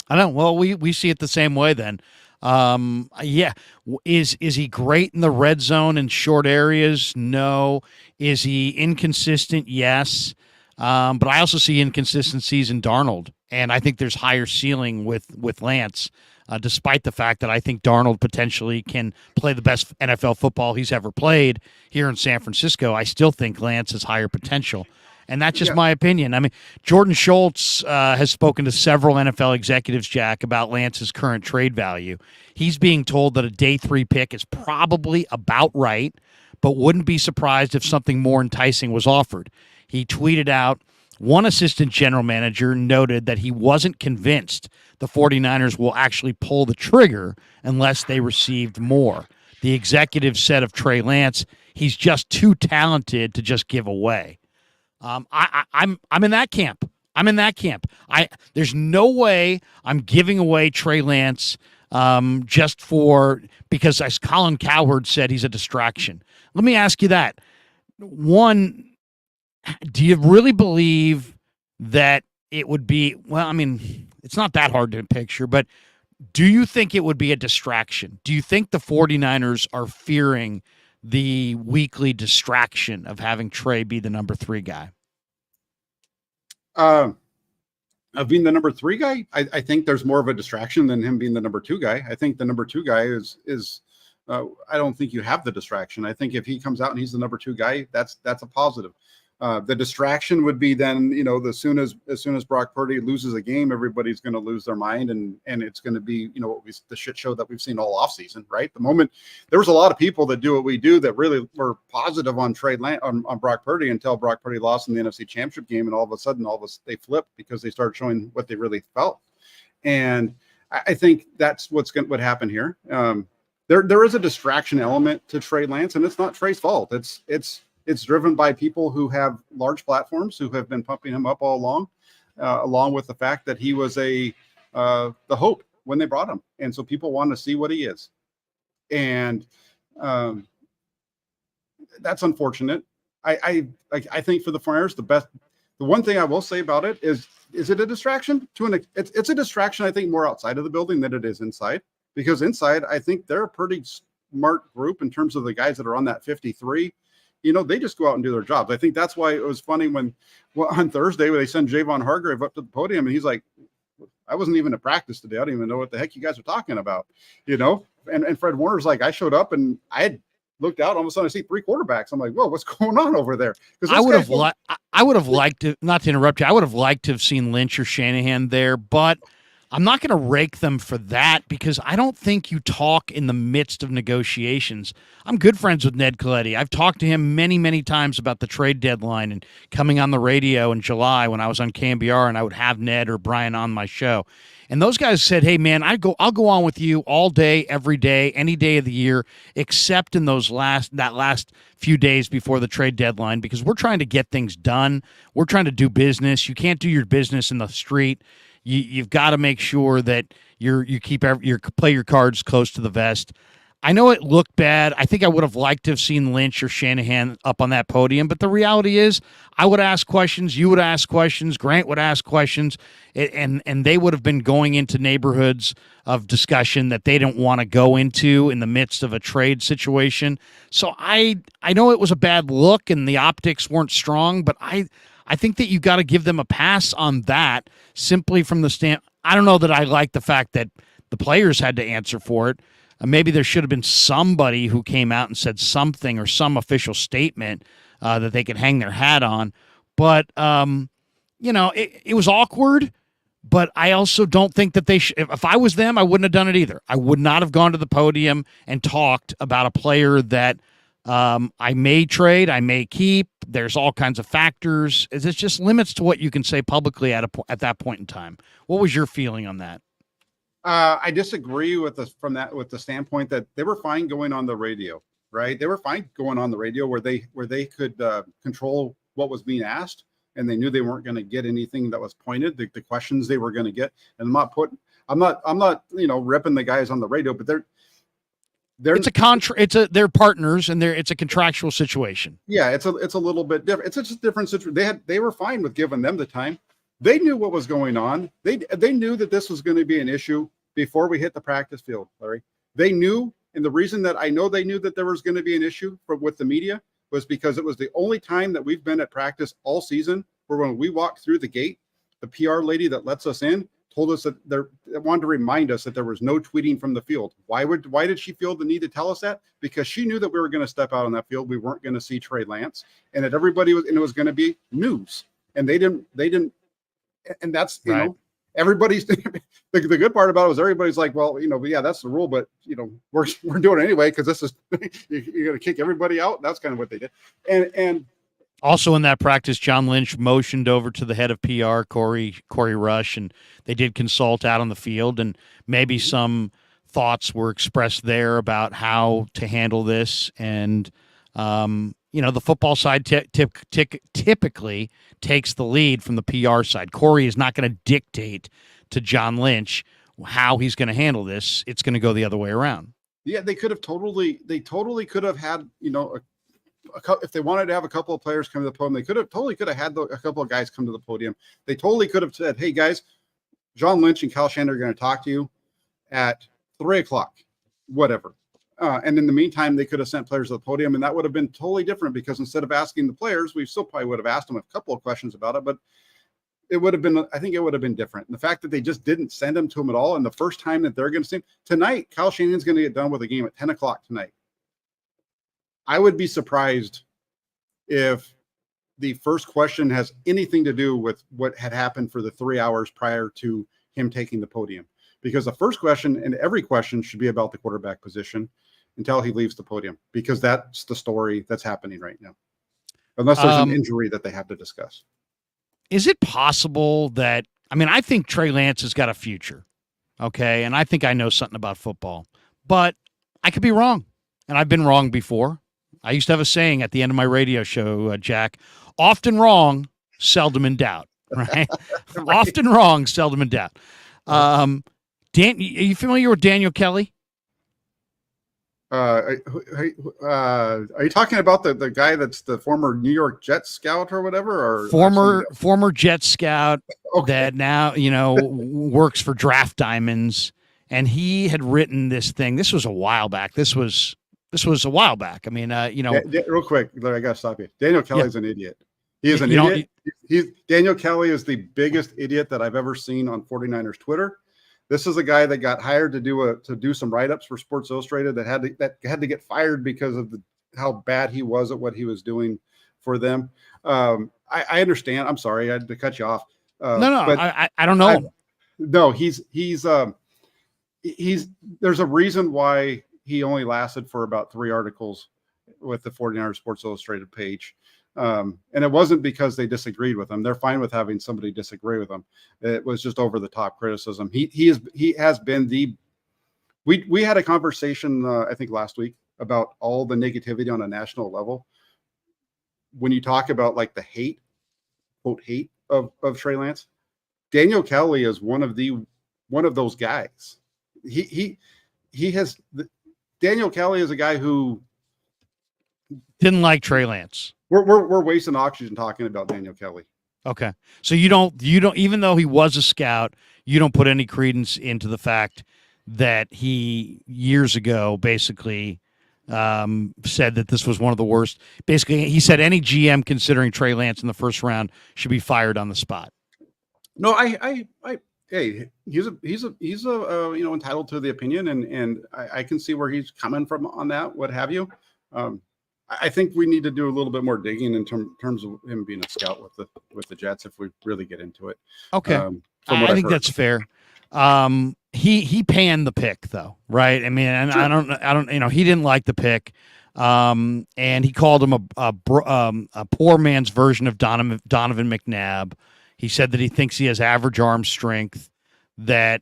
I know. Well, we see it the same way then. Yeah. Is he great in the red zone in short areas? No. Is he inconsistent? Yes. But I also see inconsistencies in Darnold, and I think there's higher ceiling with Lance, despite the fact that I think Darnold potentially can play the best NFL football he's ever played here in San Francisco. I still think Lance has higher potential, and that's just my opinion. I mean, Jordan Schultz has spoken to several NFL executives, Jack, about Lance's current trade value. He's being told that a day 3 pick is probably about right, but wouldn't be surprised if something more enticing was offered. He tweeted out, one assistant general manager noted that he wasn't convinced the 49ers will actually pull the trigger unless they received more. The executive said of Trey Lance, he's just too talented to just give away. I'm in that camp. There's no way I'm giving away Trey Lance because, as Colin Cowherd said, he's a distraction. Let me ask you that. One, do you really believe that it would be, well, I mean, it's not that hard to picture, but do you think it would be a distraction? Do you think the 49ers are fearing the weekly distraction of having Trey be the number 3 guy? Of being the number 3 guy, I think there's more of a distraction than him being the number 2 guy. I think the number 2 guy is I don't think you have the distraction. I think if he comes out and he's the number 2 guy, that's a positive. The distraction would be then, as soon as Brock Purdy loses a game, everybody's going to lose their mind, and it's going to be, the shit show that we've seen all offseason, right? The moment there was a lot of people that do what we do that really were positive on Trey Lance, on Brock Purdy, until Brock Purdy lost in the NFC Championship game, and all of a sudden, they flipped because they started showing what they really felt. And I think that's what happen here. There is a distraction element to Trey Lance, and it's not Trey's fault. It's driven by people who have large platforms who have been pumping him up all along with the fact that he was the hope when they brought him. And so people want to see what he is. And that's unfortunate. I think for the Flyers, the one thing I will say about it is it a distraction? It's a distraction, I think, more outside of the building than it is inside. Because inside, I think they're a pretty smart group in terms of the guys that are on that 53. they just go out and do their jobs. I think that's why it was funny when on Thursday when they send Javon Hargrave up to the podium and he's like, I wasn't even at practice today. I don't even know what the heck you guys are talking about, And Fred Warner's like, I showed up and I had looked out. All of a sudden, I see 3 quarterbacks. I'm like, whoa, what's going on over there? I would have liked to, not to interrupt you, I would have liked to have seen Lynch or Shanahan there, but I'm not going to rake them for that because I don't think you talk in the midst of negotiations. I'm good friends with Ned Coletti. I've talked to him many, many times about the trade deadline and coming on the radio in July when I was on KMBR and I would have Ned or Brian on my show. And those guys said, hey, man, I'll go on with you all day, every day, any day of the year, except in that last few days before the trade deadline because we're trying to get things done. We're trying to do business. You can't do your business in the street. You've got to make sure that you play your cards close to the vest. I know it looked bad. I think I would have liked to have seen Lynch or Shanahan up on that podium, but the reality is I would ask questions, you would ask questions, Grant would ask questions, and they would have been going into neighborhoods of discussion that they didn't want to go into in the midst of a trade situation. So I know it was a bad look and the optics weren't strong, but I think that you got to give them a pass on that simply from the stand. I don't know that I like the fact that the players had to answer for it. Maybe there should have been somebody who came out and said something or some official statement that they could hang their hat on. But, it was awkward, but I also don't think that they should. If I was them, I wouldn't have done it either. I would not have gone to the podium and talked about a player that I may trade, I may keep. There's all kinds of factors. It's just limits to what you can say publicly at that point in time. What was your feeling on that? I disagree with the standpoint that they were fine going on the radio, right? They were fine going on the radio where they could control what was being asked, and they knew they weren't going to get anything that was pointed. The questions they were going to get, and I'm not ripping the guys on the radio, but they're they're partners and it's a contractual situation. Yeah, it's a little bit different. It's just a different situation. They were fine with giving them the time. They knew what was going on. They knew that this was going to be an issue before we hit the practice field, Larry. They knew, and the reason that I know they knew that there was going to be an issue with the media was because it was the only time that we've been at practice all season where when we walked through the gate, the PR lady that lets us in told us that they wanted to remind us that there was no tweeting from the field. Why did she feel the need to tell us that? Because she knew that we were going to step out on that field. We weren't going to see Trey Lance, and that it was going to be news. And they didn't, and that's, right. Everybody's the good part about it was everybody's like, well, yeah, that's the rule, but we're doing it anyway because this is you're going to kick everybody out. That's kind of what they did. And also in that practice, John Lynch motioned over to the head of PR, Corey Rush, and they did consult out on the field, and maybe some thoughts were expressed there about how to handle this. And the football side typically takes the lead from the PR side. Corey is not going to dictate to John Lynch how he's going to handle this. It's going to go the other way around. Yeah, they totally could have had, if they wanted to have a couple of players come to the podium, they could have had a couple of guys come to the podium. They totally could have said, hey guys, John Lynch and Kyle Shanahan are going to talk to you at 3:00, whatever. And in the meantime, they could have sent players to the podium, and that would have been totally different because instead of asking the players, we still probably would have asked them a couple of questions about it, but I think it would have been different. And the fact that they just didn't send them to him at all, and the first time that they're going to see him tonight, Kyle Shanahan's going to get done with a game at 10:00 tonight. I would be surprised if the first question has anything to do with what had happened for the 3 hours prior to him taking the podium, because the first question and every question should be about the quarterback position until he leaves the podium, because that's the story that's happening right now, unless there's an injury that they have to discuss. Is it possible that, I think Trey Lance has got a future, okay, and I think I know something about football, but I could be wrong, and I've been wrong before. I used to have a saying at the end of my radio show, Jack, often wrong, seldom in doubt, right? Right. Often wrong, seldom in doubt. Dan, are you familiar with Daniel Kelly? Are you talking about the guy that's the former New York Jets scout or whatever? Or former Jets scout okay. That now, works for Draft Diamonds. And he had written this thing. This was a while back. This was This was a while back. I mean, Real quick, I got to stop you. Daniel Kelly's an idiot. He is an You know, idiot. Daniel Kelly is the biggest idiot that I've ever seen on 49ers Twitter. This is a guy that got hired to do some write-ups for Sports Illustrated that had to get fired because of how bad he was at what he was doing for them. I understand. I'm sorry, I had to cut you off. no, but I don't know him. No, he's there's a reason why he only lasted for about 3 articles with the 49ers Sports Illustrated page. And it wasn't because they disagreed with him. They're fine with having somebody disagree with them. It was just over the top criticism. He has been we had a conversation, I think last week, about all the negativity on a national level. When you talk about like the hate, quote, hate of Trey Lance, Daniel Kelly is one of those guys. Daniel Kelly is a guy who Didn't like Trey Lance. We're wasting oxygen talking about Daniel Kelly. Okay. So you don't, even though he was a scout, you don't put any credence into the fact that he years ago basically said that this was one of the worst. Basically, he said any GM considering Trey Lance in the first round should be fired on the spot. No, hey, he's entitled to the opinion, and I can see where he's coming from on that, what have you. I think we need to do a little bit more digging in terms of him being a scout with the Jets if we really get into it. Okay, I think that's fair. He panned the pick though, right? I mean, and sure. I don't, he didn't like the pick, and he called him a poor man's version of Donovan McNabb. He said that he thinks he has average arm strength. He said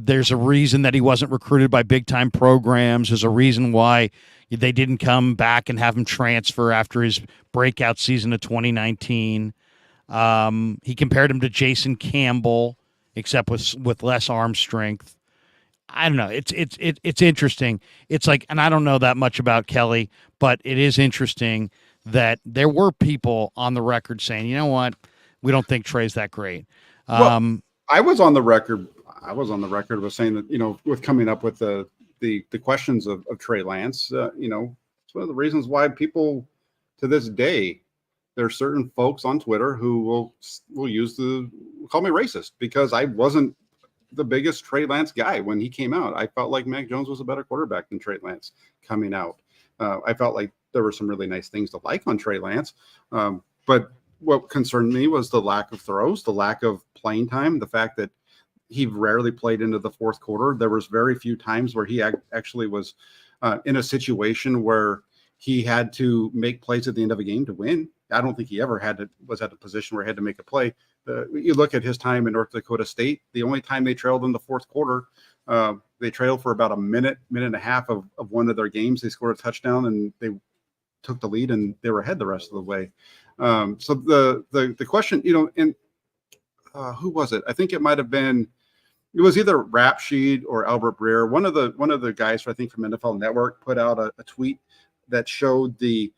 there's a reason that he wasn't recruited by big time programs. There's a reason why they didn't come back and have him transfer after his breakout season of 2019. He compared him to Jason Campbell, except with less arm strength. I don't know. It's interesting. It's like, and I don't know that much about Kelly, but it is interesting that there were people on the record saying, you know what, we don't think Trey's that great. I was on the record with saying that, with coming up with the questions of Trey Lance, it's one of the reasons why people to this day, there are certain folks on Twitter who will call me racist because I wasn't the biggest Trey Lance guy when he came out. I felt like Mac Jones was a better quarterback than Trey Lance coming out. I felt like there were some really nice things to like on Trey Lance. But what concerned me was the lack of throws, the lack of playing time, the fact that he rarely played into the fourth quarter. There was very few times where he actually was in a situation where he had to make plays at the end of a game to win. I don't think he ever was at a position where he had to make a play. You look at his time in North Dakota State, the only time they trailed in the fourth quarter, they trailed for about a minute and a half of one of their games. They scored a touchdown and they took the lead and they were ahead the rest of the way. So the question, and who was it? I think it was either Rap Sheet or Albert Breer. One of the guys, I think from NFL Network, put out a tweet that showed the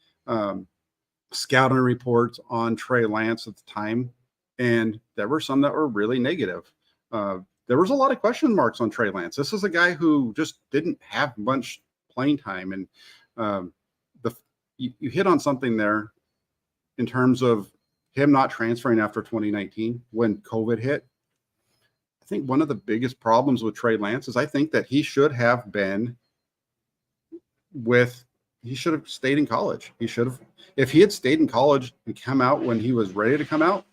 scouting reports on Trey Lance at the time, and there were some that were really negative. There was a lot of question marks on Trey Lance. This is a guy who just didn't have much playing time, and you hit on something there in terms of him not transferring after 2019 when COVID hit. I think one of the biggest problems with Trey Lance is I think that he should have stayed in college. If he had stayed in college and come out when he was ready to come out,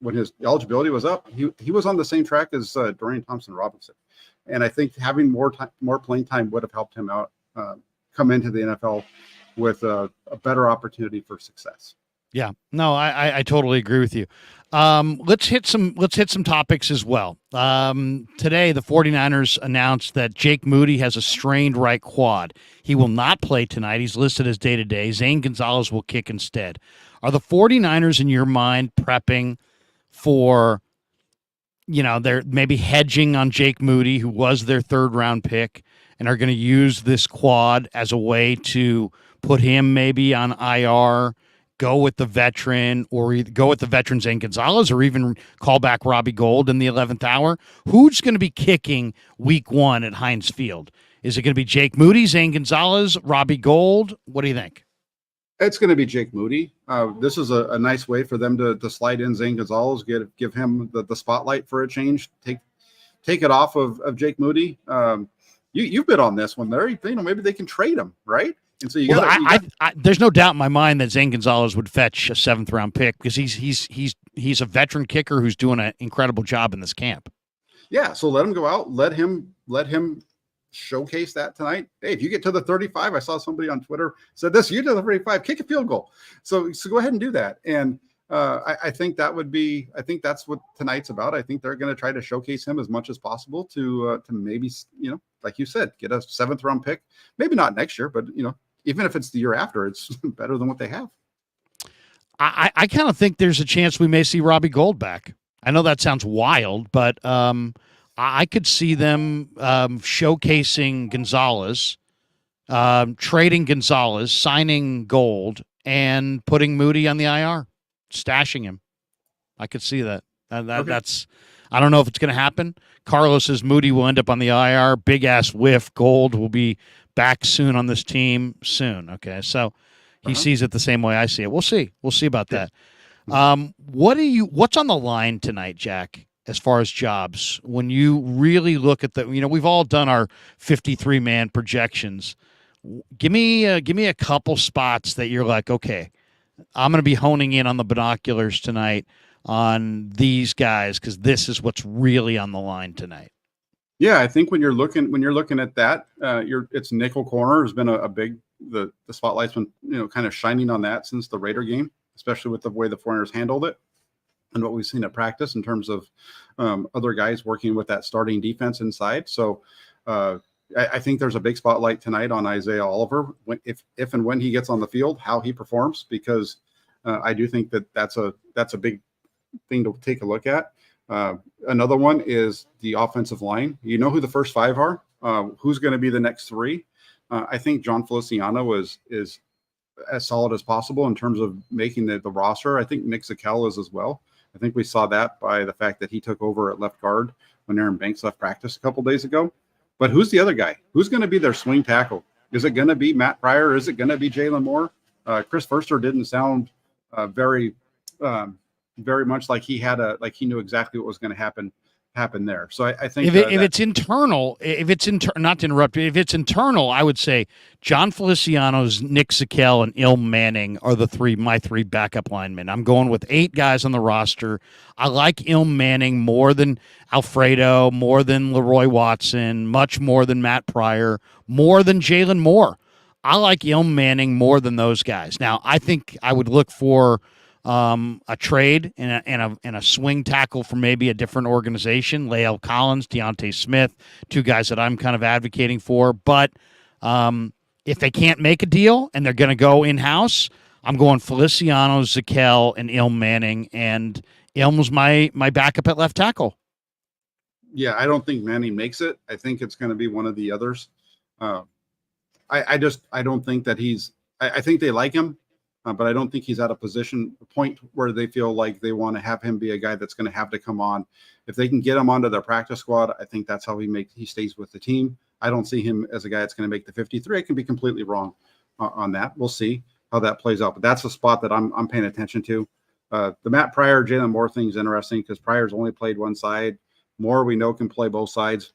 when his eligibility was up, he was on the same track as Dorian Thompson-Robinson. And I think having more playing time would have helped him out, come into the NFL with a better opportunity for success. Yeah, no, I totally agree with you. Let's hit some topics as well. Today, the 49ers announced that Jake Moody has a strained right quad. He will not play tonight. He's listed as day-to-day. Zane Gonzalez will kick instead. Are the 49ers, in your mind, prepping for, they're maybe hedging on Jake Moody, who was their third-round pick, and are going to use this quad as a way to put him maybe on IR, go with the veteran, or go with the veteran Zane Gonzalez, or even call back Robbie Gould in the 11th hour? Who's going to be kicking week one at Heinz Field? Is it going to be Jake Moody, Zane Gonzalez, Robbie Gould? What do you think? It's going to be Jake Moody. This is a nice way for them to slide in Zane Gonzalez, give him the spotlight for a change, take it off of Jake Moody. You've been on this one there. Maybe they can trade him, right? And so there's no doubt in my mind that Zane Gonzalez would fetch a 7th round pick because he's a veteran kicker who's doing an incredible job in this camp. Yeah, so let him go out, let him showcase that tonight. Hey, if you get to the 35, I saw somebody on Twitter said this, you to the 35, kick a field goal. So go ahead and do that. And I think that's what tonight's about. I think they're going to try to showcase him as much as possible to maybe, like you said, get a 7th round pick. Maybe not next year, but even if it's the year after, it's better than what they have. I kind of think there's a chance we may see Robbie Gould back. I know that sounds wild, but I could see them showcasing Gonzalez, trading Gonzalez, signing Gould, and putting Moody on the IR, stashing him. I could see that. Okay. That's. I don't know if it's going to happen. Carlos says Moody will end up on the IR. Big ass whiff. Gould will be back soon on this team soon. Okay, so he sees it the same way I see it. We'll see. We'll see about that. What's on the line tonight, Jack, as far as jobs? When you really look at we've all done our 53-man projections. Give me a couple spots that you're like, okay, I'm going to be honing in on the binoculars tonight on these guys because this is what's really on the line tonight. Yeah, I think when you're looking at that, it's nickel corner has been a big the spotlight's been kind of shining on that since the Raider game, especially with the way the 49ers handled it and what we've seen at practice in terms of other guys working with that starting defense inside. So I think there's a big spotlight tonight on Isaiah Oliver if and when he gets on the field, how he performs, because I do think that's a big thing to take a look at. Another one is the offensive line. You know who the first 5 are, who's going to be the next 3. I think John Feliciano is as solid as possible in terms of making the roster. I think Nick Zakelj is as well. I think we saw that by the fact that he took over at left guard when Aaron Banks left practice a couple days ago. But who's the other guy? Who's going to be their swing tackle? Is it going to be Matt Pryor? Is it going to be Jalen Moore? Chris Furster didn't sound very much like he knew exactly what was going to happen there. So I think if it's internal, not to interrupt you, if it's internal, I would say John Feliciano's, Nick Zakelj, and Ilm Manning are my 3 backup linemen. I'm going with 8 guys on the roster. I like Ilm Manning more than Alfredo, more than Leroy Watson, much more than Matt Pryor, more than Jalen Moore. I like Ilm Manning more than those guys. Now, I think I would look for a trade and a swing tackle from maybe a different organization. Lael Collins, Deontay Smith, 2 guys that I'm kind of advocating for. But if they can't make a deal and they're going to go in-house, I'm going Feliciano, Zakelj, and Ilm Manning. And Ilm's my backup at left tackle. Yeah, I don't think Manning makes it. I think it's going to be one of the others. I don't think that I think they like him. But I don't think he's at a point where they feel like they want to have him be a guy that's going to have to come on. If they can get him onto their practice squad, I think that's how he stays with the team. I don't see him as a guy that's going to make the 53. I can be completely wrong on that. We'll see how that plays out. But that's a spot that I'm paying attention to. The Matt Pryor, Jalen Moore thing is interesting because Pryor's only played one side. Moore, we know, can play both sides.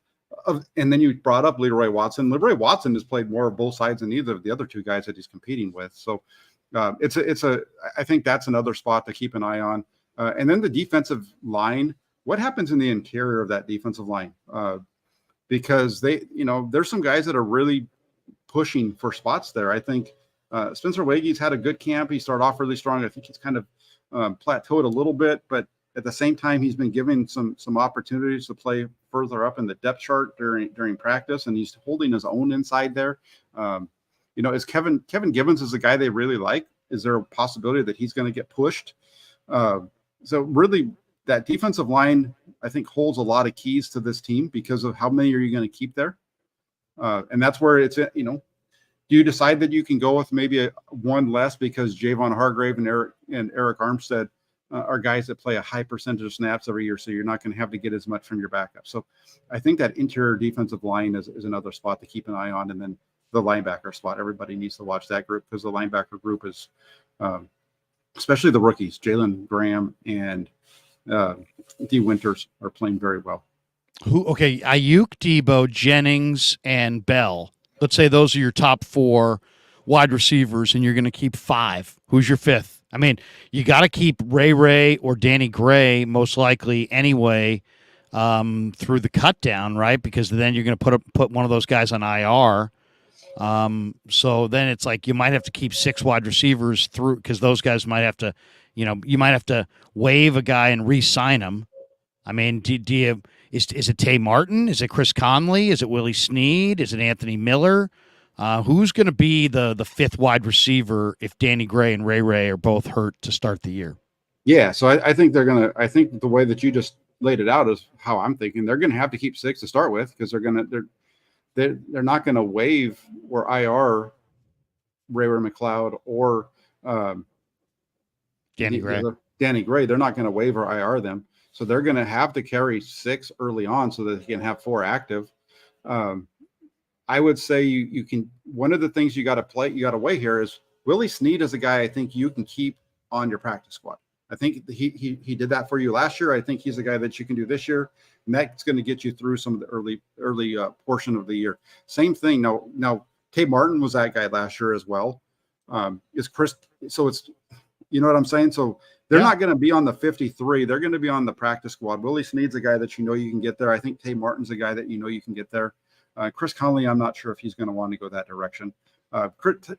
And then you brought up Leroy Watson. Leroy Watson has played more of both sides than either of the other 2 guys that he's competing with. So I think that's another spot to keep an eye on. And then the defensive line, what happens in the interior of that defensive line? Because there's some guys that are really pushing for spots there. I think Spencer Wage's had a good camp. He started off really strong. I think he's kind of plateaued a little bit, but at the same time, he's been given some opportunities to play further up in the depth chart during practice, and he's holding his own inside there. Is Kevin Gibbons is a guy they really like? Is there a possibility that he's going to get pushed? So really, that defensive line, I think, holds a lot of keys to this team because of how many are you going to keep there? And that's where it's, do you decide that you can go with maybe one less because Javon Hargrave and Eric Armstead are guys that play a high percentage of snaps every year, so you're not going to have to get as much from your backup. So I think that interior defensive line is another spot to keep an eye on. And then the linebacker spot, everybody needs to watch that group because the linebacker group is, especially the rookies, Jalen Graham and D. Winters are playing very well. Okay, Ayuk, Debo, Jennings, and Bell. Let's say those are your top 4 wide receivers, and you're going to keep 5. Who's your 5th? I mean, you got to keep Ray or Danny Gray most likely anyway through the cut down, right? Because then you're going to put one of those guys on IR. So then it's like you might have to keep 6 wide receivers through because those guys might have to, you might have to waive a guy and re-sign him. I mean, is it Tay Martin? Is it Chris Conley? Is it Willie Snead? Is it Anthony Miller? Who's going to be the 5th wide receiver if Danny Gray and Ray are both hurt to start the year? Yeah, so I think I think the way that you just laid it out is how I'm thinking. They're going to have to keep 6 to start with because they're not going to waive or IR Ray McLeod or Danny Gray. Danny Gray. They're not going to waive or IR them. So they're going to have to carry 6 early on so that they can have 4 active. I would say you can. One of the things you got to weigh here is Willie Snead is a guy I think you can keep on your practice squad. I think he did that for you last year. I think he's a guy that you can do this year, and that's going to get you through some of the early portion of the year. Same thing. Now Tay Martin was that guy last year as well. Is Chris? So it's what I'm saying. So they're not going to be on the 53. They're going to be on the practice squad. Willie Snead's a guy that you can get there. I think Tay Martin's a guy that you can get there. Chris Conley, I'm not sure if he's going to want to go that direction.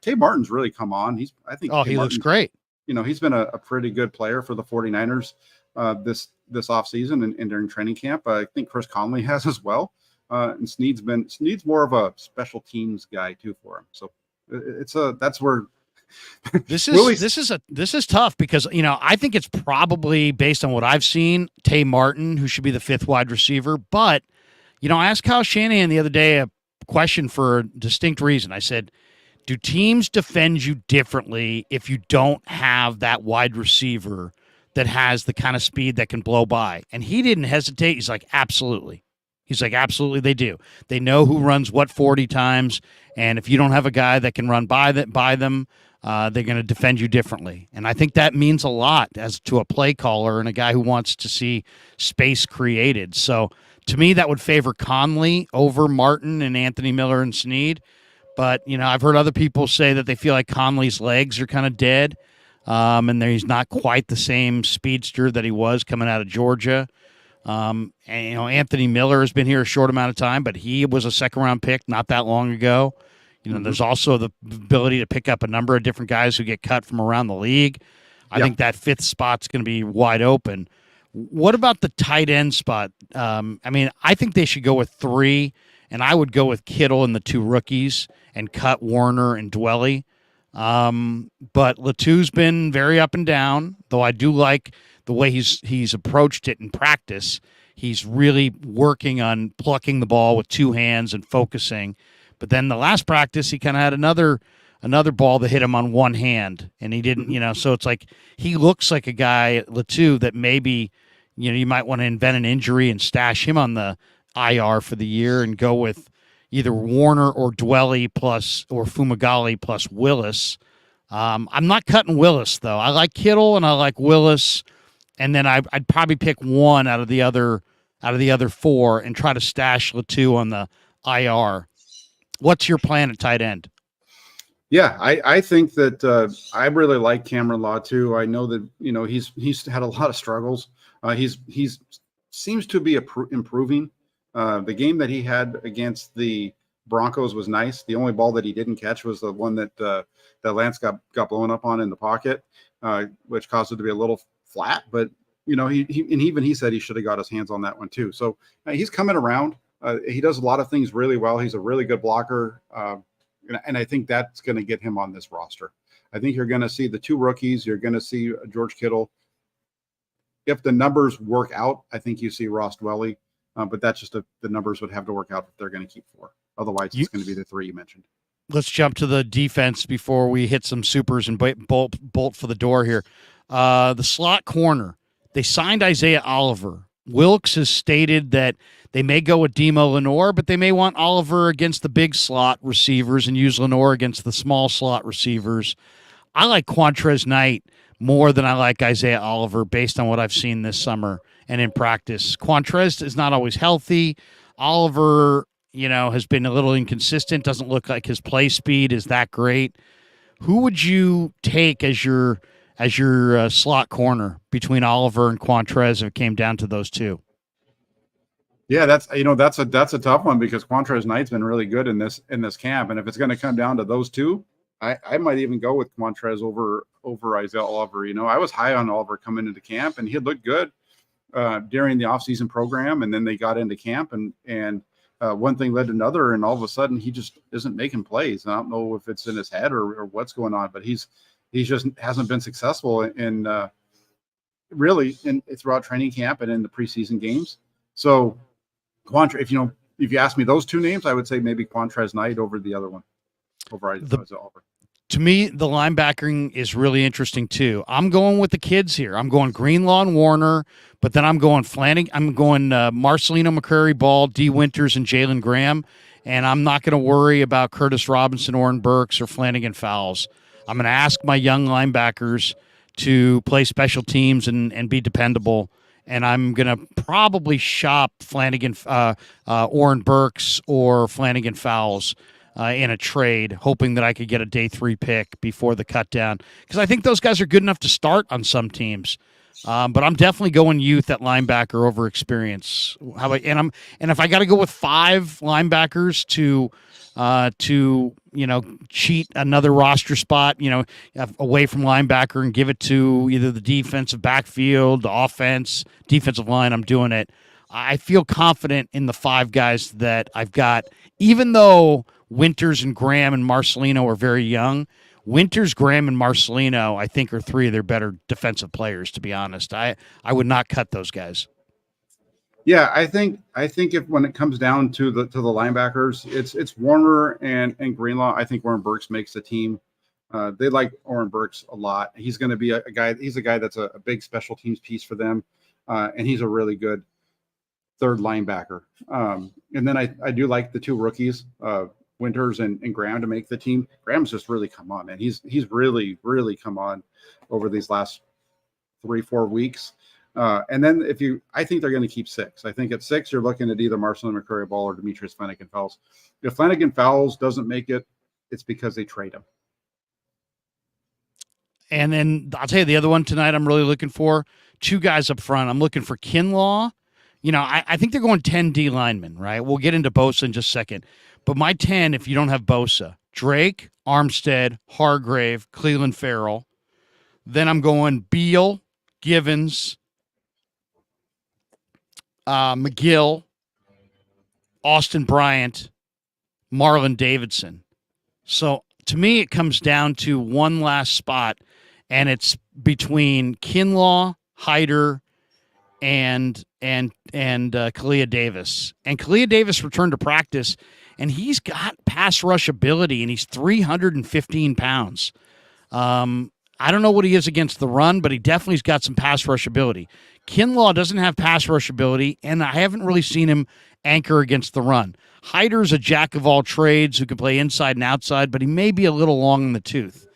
Tay Martin's really come on. He looks great. He's been a pretty good player for the 49ers this offseason and during training camp. I think Chris Conley has as well. And Snead's more of a special teams guy too for him. So that's where this is tough because I think it's probably based on what I've seen, Tay Martin, who should be the 5th wide receiver. But I asked Kyle Shanahan the other day a question for a distinct reason. I said, do teams defend you differently if you don't have that wide receiver that has the kind of speed that can blow by? And he didn't hesitate. He's like, absolutely. He's like, absolutely, they do. They know who runs what 40 times, and if you don't have a guy that can run by them, they're going to defend you differently. And I think that means a lot as to a play caller and a guy who wants to see space created. So to me, that would favor Conley over Martin and Anthony Miller and Snead. But, I've heard other people say that they feel like Conley's legs are kind of dead, and he's not quite the same speedster that he was coming out of Georgia. And, Anthony Miller has been here a short amount of time, but he was a second-round pick not that long ago. There's also the ability to pick up a number of different guys who get cut from around the league. I think that 5th spot's going to be wide open. What about the tight end spot? I think they should go with 3, and I would go with Kittle and the 2 rookies and cut Warner and Dwelly. But Latu's been very up and down, though I do like the way he's approached it in practice. He's really working on plucking the ball with 2 hands and focusing. But then the last practice, he kind of had another ball that hit him on 1 hand, and he didn't, so it's like he looks like a guy, Latu, that maybe, you might want to invent an injury and stash him on the IR for the year and go with either Warner or Dwelly or Fumagalli plus Willis. I'm not cutting Willis, though. I like Kittle and I like Willis, and then I'd probably pick one out of the other 4 and try to stash Latu on the IR. What's your plan at tight end? Yeah, I think that I really like Cameron Law too. I know that he's had a lot of struggles. He's seems to be improving. The game that he had against the Broncos was nice. The only ball that he didn't catch was the one that Lance got blown up on in the pocket, which caused it to be a little flat. But he said he should have got his hands on that one too. So he's coming around. He does a lot of things really well. He's a really good blocker. And I think that's going to get him on this roster. I think you're going to see the 2 rookies. You're going to see George Kittle. If the numbers work out, I think you see Ross Dwelly. But that's just the numbers would have to work out if they're going to keep 4. Otherwise, it's going to be the 3 you mentioned. Let's jump to the defense before we hit some supers and bolt for the door here. The slot corner. They signed Isaiah Oliver. Wilkes has stated that they may go with Demo Lenore, but they may want Oliver against the big slot receivers and use Lenore against the small slot receivers. I like Quantrez Knight more than I like Isaiah Oliver based on what I've seen this summer and in practice. Quantrez is not always healthy. Oliver, has been a little inconsistent. Doesn't look like his play speed is that great. Who would you take as your slot corner between Oliver and Quantrez if it came down to those two? Yeah, that's a tough one because Quantrez Knight's been really good in this camp, and if it's going to come down to those two, I might even go with Quantrez over Isaiah Oliver. I was high on Oliver coming into camp, and he had looked good during the offseason program, and then they got into camp, and one thing led to another, and all of a sudden he just isn't making plays. I don't know if it's in his head or what's going on, but he's just hasn't been successful in throughout training camp and in the preseason games. So if you ask me those two names, I would say maybe Quantrez Knight over the other one, over Isaiah Oliver. To me, the linebacking is really interesting too. I'm going with the kids here. I'm going Greenlaw and Warner, but then I'm going Flanagan. I'm going Marcelino McCrary Ball, D. Winters, and Jalen Graham. And I'm not going to worry about Curtis Robinson, Oren Burks, or Flanagan Fowles. I'm going to ask my young linebackers to play special teams and be dependable. And I'm going to probably shop Flanagan, Oren Burks, or Flanagan Fowles in a trade, hoping that I could get a day 3 pick before the cut down. Because I think those guys are good enough to start on some teams. But I'm definitely going youth at linebacker over experience. And if I got to go with 5 linebackers to cheat another roster spot, away from linebacker and give it to either the defensive backfield, the offense, defensive line, I'm doing it. I feel confident in the 5 guys that I've got, even though Winters and Graham and Marcelino are very young. Winters, Graham, and Marcelino, I think, are 3 of their better defensive players, to be honest. I would not cut those guys. Yeah, I think if when it comes down to the linebackers, it's Warner and Greenlaw. I think Oren Burks makes the team. They like Oren Burks a lot. He's going to be a guy. He's a guy that's a big special teams piece for them, and he's a really good third linebacker. And then I do like the 2 rookies, Winters and Graham, to make the team. Graham's just really come on, man. He's really, really come on over these last 3-4 weeks. And then I think they're going to keep 6. I think at 6, you're looking at either Marcelino McCrary Ball or Demetrius Flanagan Fowles. If Flanagan Fowles doesn't make it, it's because they trade him. And then I'll tell you the other one tonight I'm really looking for, 2 guys up front. I'm looking for Kinlaw. I think they're going 10 D linemen, right? We'll get into Bosa in just a second. But my 10, if you don't have Bosa, Drake, Armstead, Hargrave, Cleveland Farrell. Then I'm going Beal, Givens, McGill, Austin Bryant, Marlon Davidson. So to me, it comes down to one last spot, and it's between Kinlaw, Hyder, and Kalia Davis. And Kalia Davis returned to practice, and he's got pass rush ability, and he's 315 pounds. I don't know what he is against the run, but he definitely's got some pass rush ability. Kinlaw doesn't have pass rush ability, and I haven't really seen him anchor against the run. Hyder's a jack of all trades who can play inside and outside, but he may be a little long in the tooth.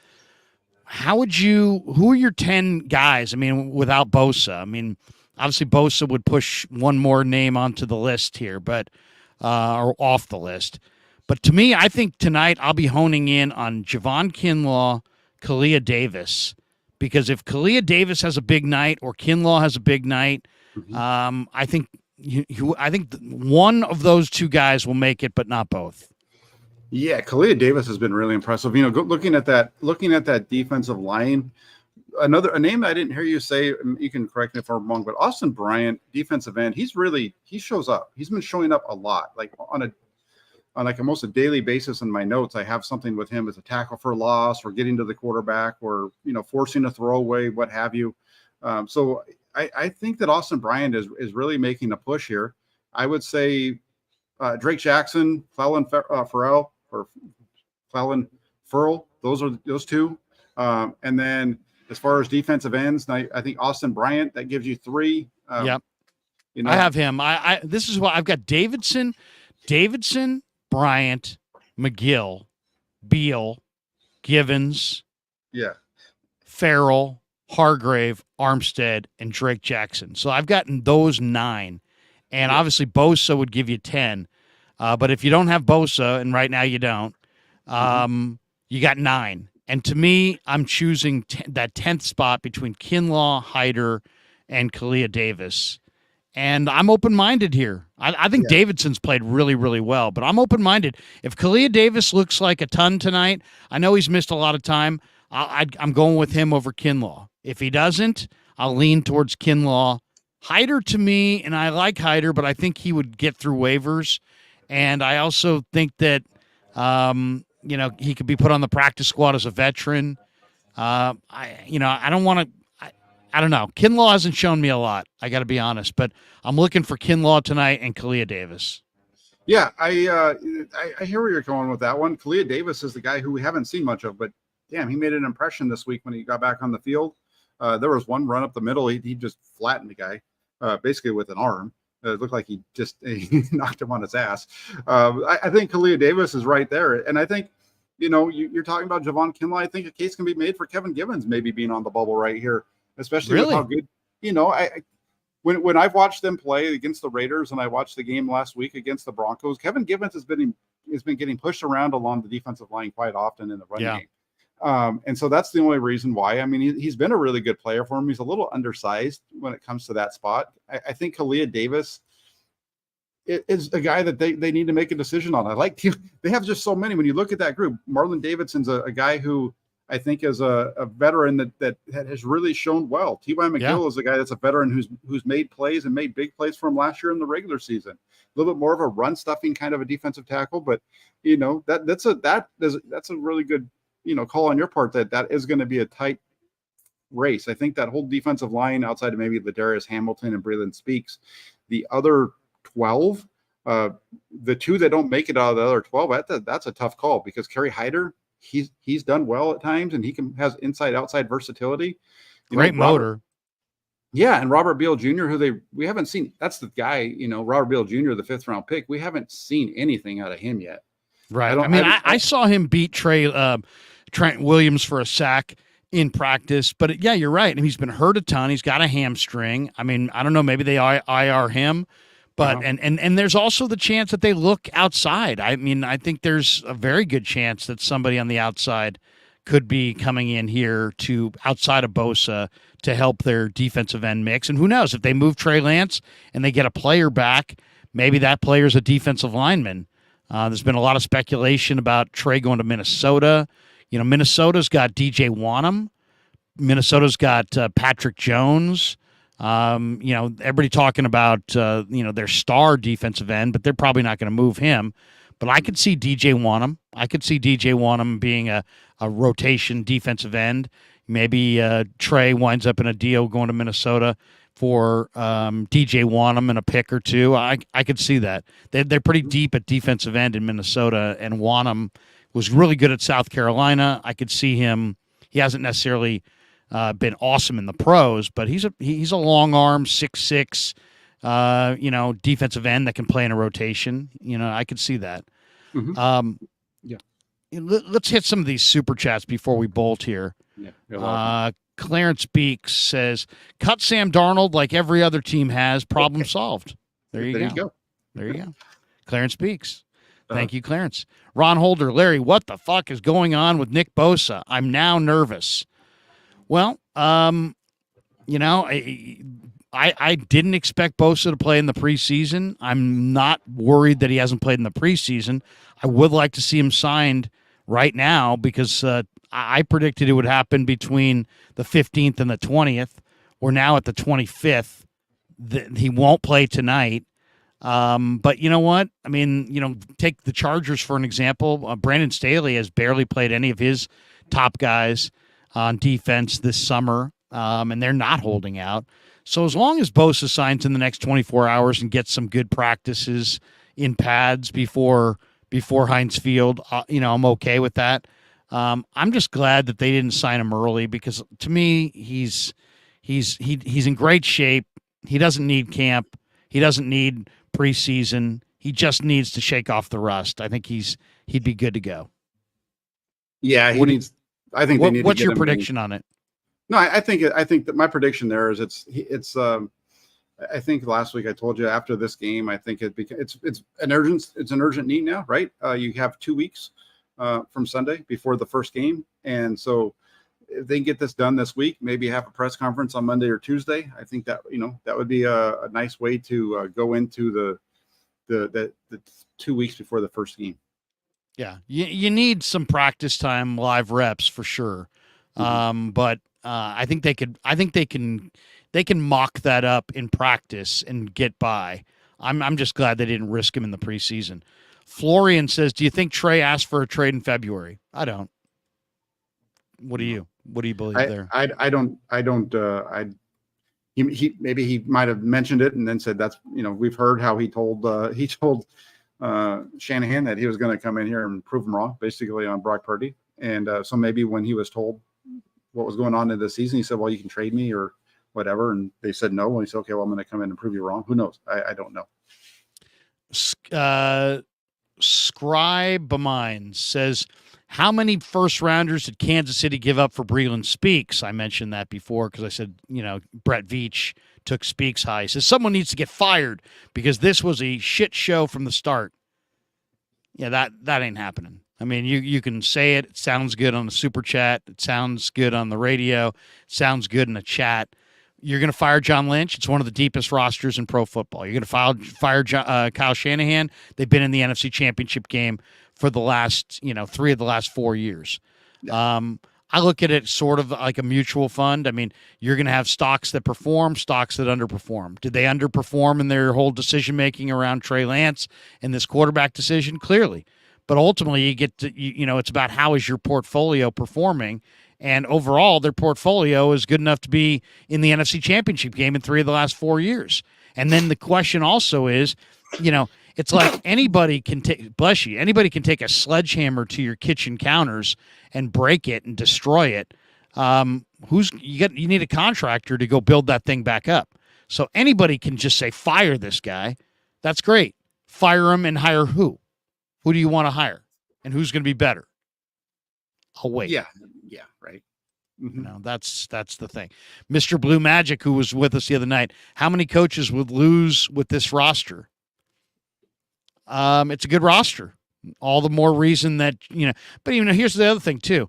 Who are your 10 guys? I mean, without Bosa. I mean, obviously Bosa would push one more name onto the list here, but or off the list. But to me, I think tonight I'll be honing in on Javon Kinlaw, Kalia Davis, because if Kalia Davis has a big night or Kinlaw has a big night, I think one of those 2 guys will make it, but not both. Yeah, Kalia Davis has been really impressive. Looking at that defensive line, a name I didn't hear you say. You can correct me if I'm wrong, but Austin Bryant, defensive end, he shows up. He's been showing up a lot, like on almost a daily basis. In my notes, I have something with him as a tackle for loss or getting to the quarterback or forcing a throwaway, what have you. So I think that Austin Bryant is really making a push here. I would say Drake Jackson, Clelin Ferrell, or Clellan, Furl. Those two. And then as far as defensive ends, I think Austin Bryant, that gives you three. Yep. You know, I have him. This is what I've got: Davidson, Bryant, McGill, Beal, Givens, yeah. Farrell, Hargrave, Armstead, and Drake Jackson. So I've gotten those 9. And obviously Bosa would give you 10. But if you don't have Bosa, and right now you don't, you got 9. And to me, I'm choosing that 10th spot between Kinlaw, Hyder, and Kalia Davis. And I'm open-minded here. I think Davidson's played really, really well, but I'm open-minded. If Kalia Davis looks like a ton tonight, I know he's missed a lot of time, I'm going with him over Kinlaw. If he doesn't, I'll lean towards Kinlaw. Hyder to me, and I like Hyder, but I think he would get through waivers. And I also think that, he could be put on the practice squad as a veteran. I don't want to. I don't know. Kinlaw hasn't shown me a lot. I got to be honest, but I'm looking for Kinlaw tonight and Kalia Davis. Yeah, I hear where you're going with that one. Kalia Davis is the guy who we haven't seen much of, but damn, he made an impression this week when he got back on the field. There was one run up the middle. He just flattened the guy, basically with an arm. It looked like he knocked him on his ass. I think Kalia Davis is right there. And I think, you're talking about Javon Kinlaw. I think a case can be made for Kevin Givens maybe being on the bubble right here, especially with how good, when I've watched them play against the Raiders and I watched the game last week against the Broncos, Kevin Givens has been getting pushed around along the defensive line quite often in the run game. And so that's the only reason why. I mean, he's been a really good player for him. He's a little undersized when it comes to that spot. I think Kalia Davis is a guy that they need to make a decision on. They have just so many. When you look at that group, Marlon Davidson's a guy who I think is a veteran that has really shown well. T.Y. McGill is a guy that's a veteran who's made plays and made big plays for him last year in the regular season. A little bit more of a run stuffing kind of a defensive tackle, but that's a really good call on your part that is going to be a tight race. I think that whole defensive line outside of maybe Ladarius Hamilton and Breland Speaks, the other 12, the two that don't make it out of the other 12, that's a tough call because Kerry Hyder, he's done well at times and has inside-outside versatility. Great motor. Yeah, and Robert Beal Jr., who we haven't seen. That's the guy, Robert Beal Jr., the 5th-round pick. We haven't seen anything out of him yet. Right. I saw him beat Trent Williams for a sack in practice, but yeah, you're right. And he's been hurt a ton. He's got a hamstring. I mean, I don't know. Maybe they IR him, but and there's also the chance that they look outside. I mean, I think there's a very good chance that somebody on the outside could be coming in here to outside of Bosa to help their defensive end mix. And who knows if they move Trey Lance and they get a player back, maybe that player's a defensive lineman. There's been a lot of speculation about Trey going to Minnesota. Minnesota's got DJ Wanham. Minnesota's got Patrick Jones. Everybody talking about, their star defensive end, but they're probably not going to move him. But I could see DJ Wanham. I could see DJ Wanham being a rotation defensive end. Maybe Trey winds up in a deal going to Minnesota for DJ Wanham and a pick or two. I could see that. They're pretty deep at defensive end in Minnesota, and Wanham was really good at South Carolina. I could see him. He hasn't necessarily been awesome in the pros, but he's a long arm, 6'6", defensive end that can play in a rotation. I could see that. Let's hit some of these super chats before we bolt here. Clarence Beeks says, cut Sam Darnold like every other team has. Problem solved. There you go. There you go. Clarence Beeks. Thank you, Clarence. Ron Holder, Larry, what the fuck is going on with Nick Bosa? I'm now nervous. Well, I didn't expect Bosa to play in the preseason. I'm not worried that he hasn't played in the preseason. I would like to see him signed right now because I predicted it would happen between the 15th and the 20th. We're now at the 25th. He won't play tonight. But you know what? I mean, take the Chargers for an example. Brandon Staley has barely played any of his top guys on defense this summer, and they're not holding out. So as long as Bosa signs in the next 24 hours and gets some good practices in pads before before Heinz Field, I'm okay with that. I'm just glad that they didn't sign him early because to me, he's in great shape. He doesn't need camp. He doesn't need preseason. He just needs to shake off the rust. I think he'd be good to go. Yeah, he needs. I think they need. What's to get your him prediction on it? No, I think that my prediction there is it's. I think last week I told you after this game, I think it's an urgent need now, right? You have 2 weeks from Sunday before the first game, and so if they can get this done this week, maybe have a press conference on Monday or Tuesday. I think that that would be a nice way to go into the 2 weeks before the first game. Yeah, you need some practice time, live reps for sure. But I think they could. I think they can mock that up in practice and get by. I'm just glad they didn't risk him in the preseason. Florian says, "Do you think Trey asked for a trade in February?" I don't. What do you believe there? I don't. He maybe he might have mentioned it and then said that's we've heard how he told Shanahan that he was going to come in here and prove him wrong, basically on Brock Purdy. And so maybe when he was told what was going on in the season, he said, "Well, you can trade me or whatever." And they said no. And he said, "Okay, well, I'm going to come in and prove you wrong." Who knows? I don't know. Scribe Mine says, how many first rounders did Kansas City give up for Breeland Speaks? I mentioned that before because I said, Brett Veach took Speaks high. He says someone needs to get fired because this was a shit show from the start. Yeah, that ain't happening. I mean, you can say it. It sounds good on the super chat. It sounds good on the radio. It sounds good in a chat. You're going to fire John Lynch. It's one of the deepest rosters in pro football. You're going to fire Kyle Shanahan. They've been in the NFC Championship game for the last, 3 of the last 4 years. I look at it sort of like a mutual fund. I mean, you're going to have stocks that perform, stocks that underperform. Did they underperform in their whole decision-making around Trey Lance and this quarterback decision? Clearly. But ultimately, you get to, it's about how is your portfolio performing. And overall, their portfolio is good enough to be in the NFC Championship game in 3 of the last 4 years. And then the question also is, it's like anybody can take a sledgehammer to your kitchen counters and break it and destroy it. You need a contractor to go build that thing back up. So anybody can just say, fire this guy. That's great. Fire him and hire who? Who do you want to hire? And who's going to be better? I'll wait. Yeah, right. Mm-hmm. That's the thing. Mr. Blue Magic, who was with us the other night, how many coaches would lose with this roster? It's a good roster. All the more reason that, but here's the other thing too.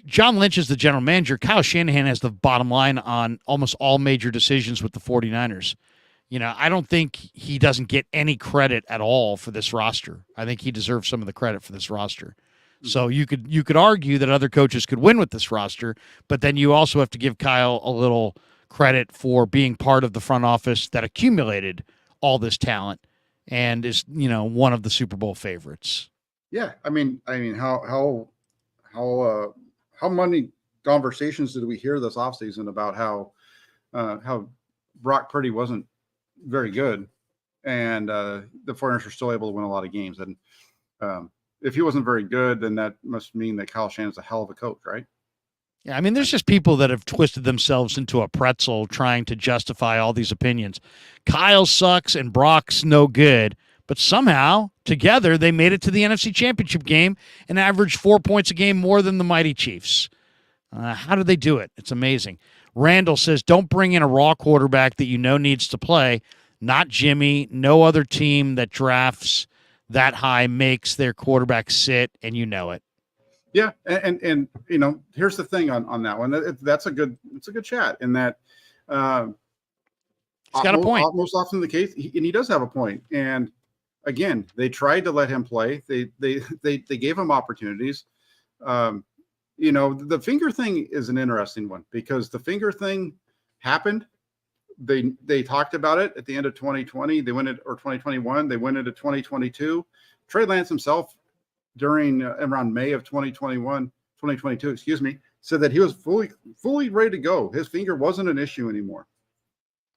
John Lynch is the general manager. Kyle Shanahan has the bottom line on almost all major decisions with the 49ers. I don't think he doesn't get any credit at all for this roster. I think he deserves some of the credit for this roster. So you could argue that other coaches could win with this roster, but then you also have to give Kyle a little credit for being part of the front office that accumulated all this talent and is, one of the Super Bowl favorites. Yeah, I mean, how many conversations did we hear this offseason about how Brock Purdy wasn't very good, and the 49ers were still able to win a lot of games. And if he wasn't very good, then that must mean that Kyle Shanahan's a hell of a coach, right? Yeah, I mean, there's just people that have twisted themselves into a pretzel trying to justify all these opinions. Kyle sucks and Brock's no good, but somehow, together, they made it to the NFC Championship game and averaged 4 points a game more than the mighty Chiefs. How did they do it? It's amazing. Randall says, don't bring in a raw quarterback that needs to play. Not Jimmy. No other team that drafts that high makes their quarterback sit, and you know it. Yeah, and here's the thing on that one. It's a good chat in that he's got a point. Most often the case, and he does have a point. And again, they tried to let him play. They gave him opportunities. The finger thing is an interesting one because the finger thing happened. They talked about it at the end of 2020. They went or 2021. They went into 2022. Trey Lance himself during around May of 2022, said that he was fully ready to go. His finger wasn't an issue anymore.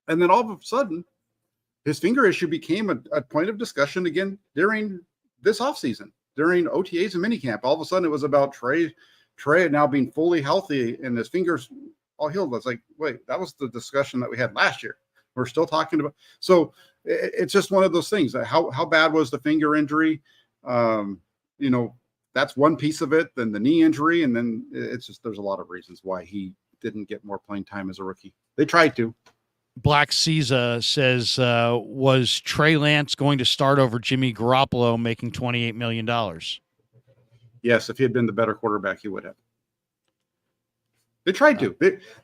And then all of a sudden, his finger issue became a point of discussion again during this offseason, during OTAs and minicamp. All of a sudden, it was about Trey now being fully healthy and his fingers all healed. It's like, wait, that was the discussion that we had last year. We're still talking about. So it's just one of those things. How bad was the finger injury? That's one piece of it. Then the knee injury, and then it's just there's a lot of reasons why he didn't get more playing time as a rookie. They tried to. Black Caesar says, was Trey Lance going to start over Jimmy Garoppolo making $28 million? Yes, if he had been the better quarterback, he would have. They tried to.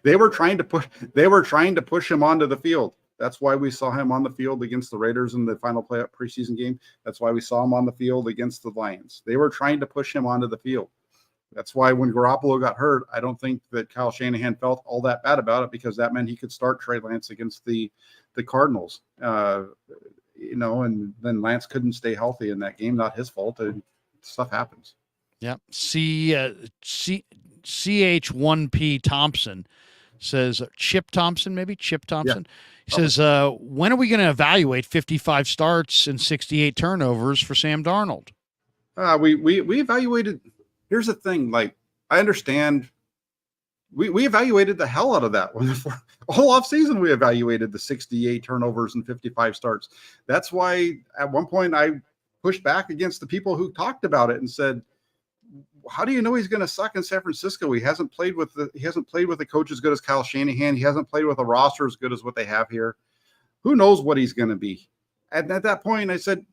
They were trying to push him onto the field. That's why we saw him on the field against the Raiders in the final preseason game. That's why we saw him on the field against the Lions. They were trying to push him onto the field. That's why when Garoppolo got hurt, I don't think that Kyle Shanahan felt all that bad about it, because that meant he could start Trey Lance against the Cardinals. And then Lance couldn't stay healthy in that game. Not his fault. Stuff happens. Yeah. CH1P Thompson says, Chip Thompson. Yeah. He says, when are we going to evaluate 55 starts and 68 turnovers for Sam Darnold? We evaluated. Here's the thing. Like, I understand. We evaluated the hell out of that one. All offseason, we evaluated the 68 turnovers and 55 starts. That's why at one point I pushed back against the people who talked about it and said, how do you know he's going to suck in San Francisco? He hasn't played with a coach as good as Kyle Shanahan. He hasn't played with a roster as good as what they have here. Who knows what he's going to be? And at that point, I said,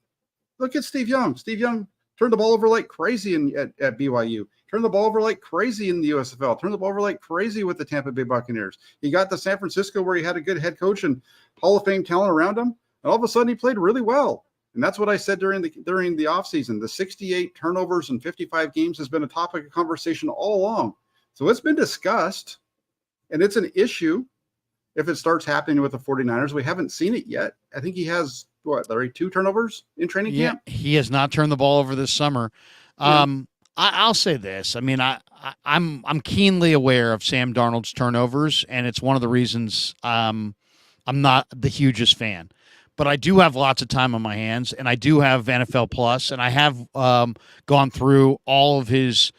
look at Steve Young. Steve Young turned the ball over like crazy at BYU. Turned the ball over like crazy in the USFL. Turned the ball over like crazy with the Tampa Bay Buccaneers. He got to San Francisco where he had a good head coach and Hall of Fame talent around him. And all of a sudden, he played really well. And that's what I said during the offseason. The 68 turnovers and 55 games has been a topic of conversation all along. So it's been discussed, and it's an issue if it starts happening with the 49ers. We haven't seen it yet. I think he has, Larry, 2 turnovers in training camp? He has not turned the ball over this summer. I'll say this. I mean, I'm keenly aware of Sam Darnold's turnovers, and it's one of the reasons I'm not the hugest fan. But I do have lots of time on my hands, and I do have NFL Plus, and I have gone through all of his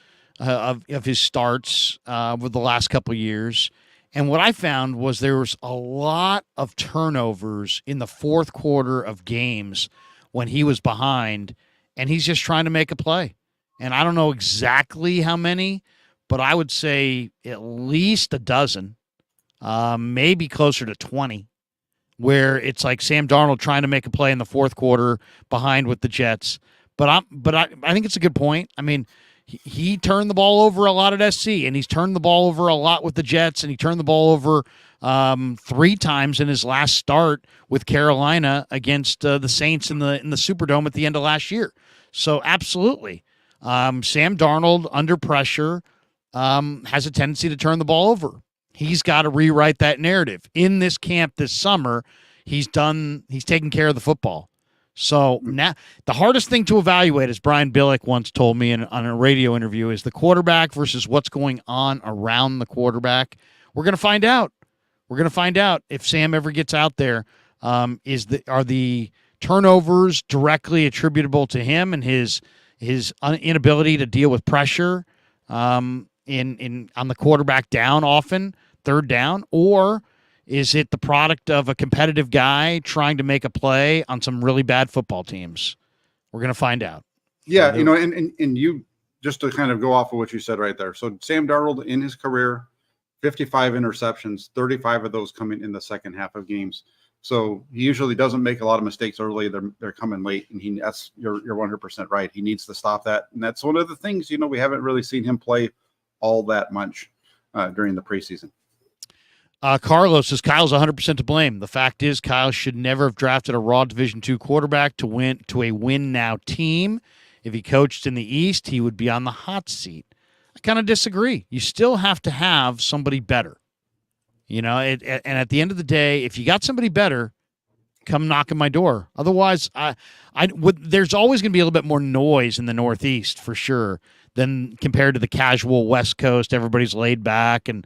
starts with the last couple of years. And what I found was there was a lot of turnovers in the fourth quarter of games when he was behind, and he's just trying to make a play. And I don't know exactly how many, but I would say at least a dozen, maybe closer to 20. Where it's like Sam Darnold trying to make a play in the fourth quarter behind with the Jets. But I think it's a good point. I mean, he turned the ball over a lot at SC, and he's turned the ball over a lot with the Jets, and he turned the ball over 3 times in his last start with Carolina against the Saints in the Superdome at the end of last year. So absolutely, Sam Darnold under pressure has a tendency to turn the ball over. He's got to rewrite that narrative. In this camp this summer, he's taken care of the football. So now the hardest thing to evaluate, as Brian Billick once told me on a radio interview, is the quarterback versus what's going on around the quarterback. We're going to find out. We're going to find out if Sam ever gets out there. Are the turnovers directly attributable to him and his inability to deal with pressure on the quarterback down often, third down, or is it the product of a competitive guy trying to make a play on some really bad football teams? We're going to find out. Yeah, and you, just to kind of go off of what you said right there. So Sam Darnold in his career, 55 interceptions, 35 of those coming in the second half of games. So he usually doesn't make a lot of mistakes early. They're coming late, and you're 100% right. He needs to stop that, and that's one of the things. We haven't really seen him play all that much during the preseason. Carlos says Kyle's 100% to blame. The fact is, Kyle should never have drafted a raw Division II quarterback to a win now team. If he coached in the East, he would be on the hot seat. I kind of disagree. You still have to have somebody better. And at the end of the day, if you got somebody better, come knock on my door. Otherwise, there's always going to be a little bit more noise in the Northeast for sure than compared to the casual West Coast. Everybody's laid back, and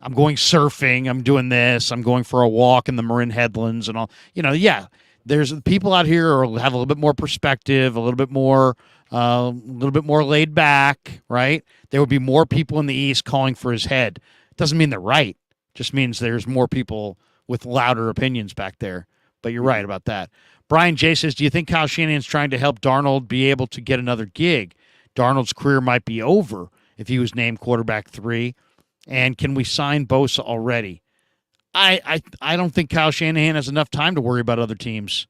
I'm going surfing, I'm doing this, I'm going for a walk in the Marin Headlands and all. Yeah, there's people out here who have a little bit more perspective, a little bit more laid back, right? There would be more people in the East calling for his head. Doesn't mean they're right. Just means there's more people with louder opinions back there. But you're right about that. Brian J says, do you think Kyle Shanahan's trying to help Darnold be able to get another gig? Darnold's career might be over if he was named quarterback 3. And can we sign Bosa already? I don't think Kyle Shanahan has enough time to worry about other teams.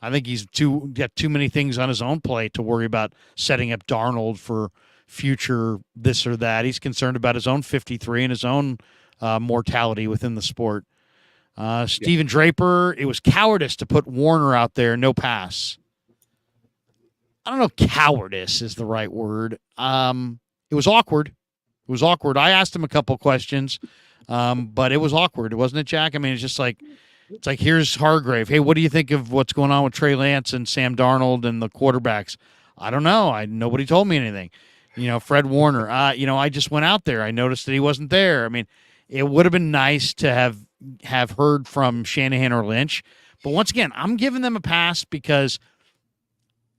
I think he's got too many things on his own plate to worry about setting up Darnold for future this or that. He's concerned about his own 53 and his own mortality within the sport. Steven Draper, it was cowardice to put Warner out there, no pass. I don't know if cowardice is the right word. It was awkward. It was awkward. I asked him a couple questions, but it was awkward, wasn't it, Jack? I mean, it's like here's Hargrave. Hey, what do you think of what's going on with Trey Lance and Sam Darnold and the quarterbacks? I don't know. Nobody told me anything. Fred Warner. I just went out there. I noticed that he wasn't there. I mean, it would have been nice to have heard from Shanahan or Lynch, but once again, I'm giving them a pass because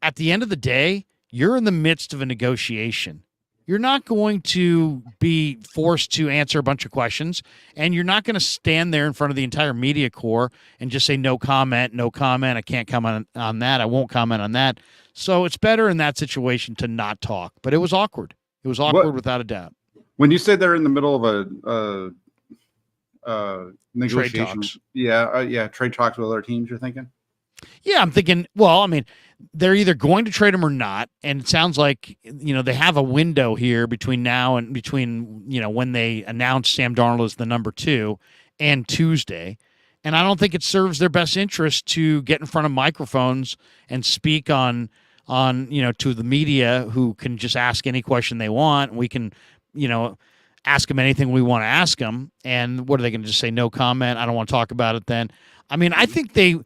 at the end of the day, you're in the midst of a negotiation. You're not going to be forced to answer a bunch of questions, and you're not going to stand there in front of the entire media corps and just say, no comment, I can't comment on that, I won't comment on that. So it's better in that situation to not talk. But it was awkward. It was awkward without a doubt. When you say they're in the middle of a negotiation, trade talks with other teams, you're thinking? Yeah, I'm thinking, well, I mean, they're either going to trade him or not, and it sounds like, they have a window here between now and when they announce Sam Darnold as the number 2 and Tuesday, and I don't think it serves their best interest to get in front of microphones and speak on to the media who can just ask any question they want. We can, ask them anything we want to ask them, and what are they going to just say? No comment. I don't want to talk about it. Then, I mean, I think they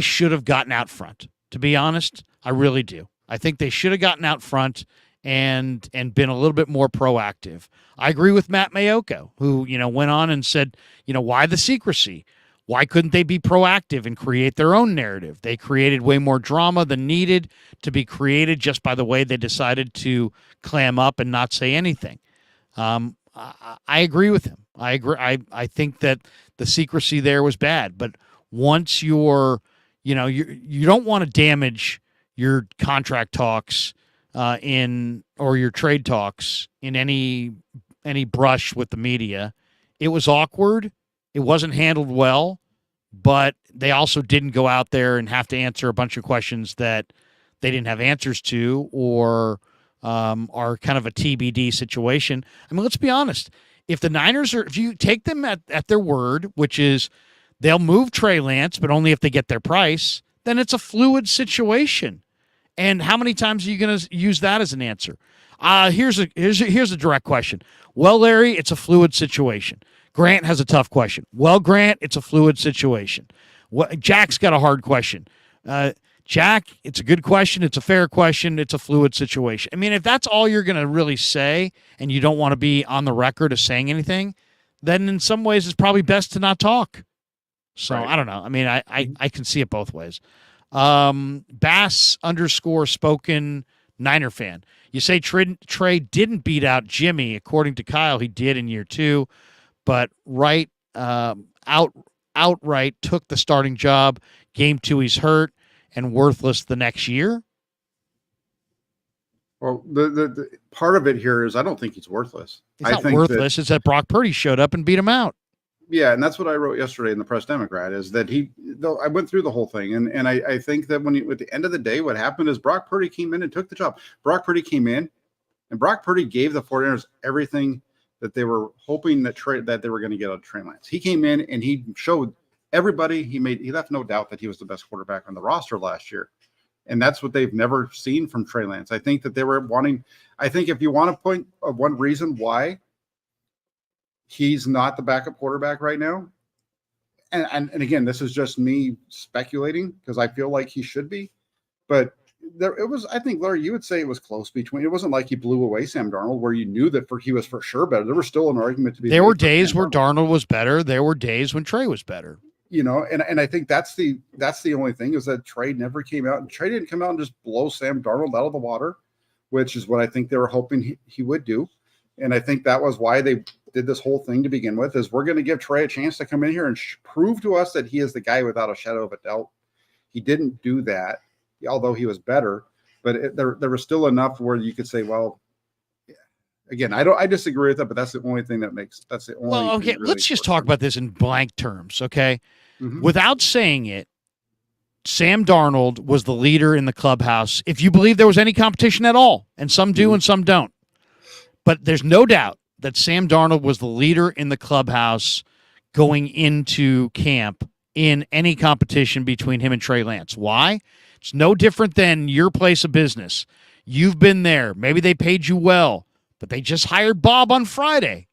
should have gotten out front. To be honest, I really do. I think they should have gotten out front and been a little bit more proactive. I agree with Matt Mayoko, who went on and said, why the secrecy? Why couldn't they be proactive and create their own narrative? They created way more drama than needed to be created just by the way they decided to clam up and not say anything. I agree with him. I agree. I think that the secrecy there was bad, but once you don't want to damage your contract talks or your trade talks in any brush with the media. It was awkward. It wasn't handled well, but they also didn't go out there and have to answer a bunch of questions that they didn't have answers to or are kind of a TBD situation. I mean, let's be honest. If the Niners if you take them at their word, which is they'll move Trey Lance, but only if they get their price, then it's a fluid situation. And how many times are you going to use that as an answer? Here's a direct question. Well, Larry, it's a fluid situation. Grant has a tough question. Well, Grant, it's a fluid situation. Jack's got a hard question. Jack, it's a good question. It's a fair question. It's a fluid situation. I mean, if that's all you're going to really say and you don't want to be on the record of saying anything, then in some ways it's probably best to not talk. So right. I don't know. I mean, I can see it both ways. Bass_spoken Niner fan. You say Trey didn't beat out Jimmy. According to Kyle, he did in year 2, but outright took the starting job. Game 2, he's hurt and worthless the next year. Well, the part of it here is I don't think he's worthless. He's not worthless. It's that Brock Purdy showed up and beat him out. Yeah, and that's what I wrote yesterday in the Press Democrat is that I went through the whole thing, and I think that at the end of the day, what happened is Brock Purdy came in and took the job. Brock Purdy came in, and Brock Purdy gave the 49ers everything that they were hoping that they were going to get out of Trey Lance. He came in and he showed everybody. He left no doubt that he was the best quarterback on the roster last year, and that's what they've never seen from Trey Lance. I think that they were wanting. I think if you want to point one reason why he's not the backup quarterback right now. And again, this is just me speculating because I feel like he should be. But I think, Larry, you would say it was close between. It wasn't like he blew away Sam Darnold where you knew that he was for sure better. There was still an argument to be. There were days where Darnold was better. There were days when Trey was better. And I think that's the only thing is that Trey never came out. And Trey didn't come out and just blow Sam Darnold out of the water, which is what I think they were hoping he would do. And I think that was why they did this whole thing to begin with, is we're going to give Trey a chance to come in here and prove to us that he is the guy without a shadow of a doubt. He didn't do that, although he was better, but there was still enough where you could say, well, again, I disagree with that, but that's the only thing that's the only. Well, okay, really let's just talk about this in blank terms, okay? Mm-hmm. Without saying it, Sam Darnold was the leader in the clubhouse, if you believe there was any competition at all, and some do and some don't. But there's no doubt that Sam Darnold was the leader in the clubhouse going into camp in any competition between him and Trey Lance. Why? It's no different than your place of business. You've been there. Maybe they paid you well, but they just hired Bob on Friday.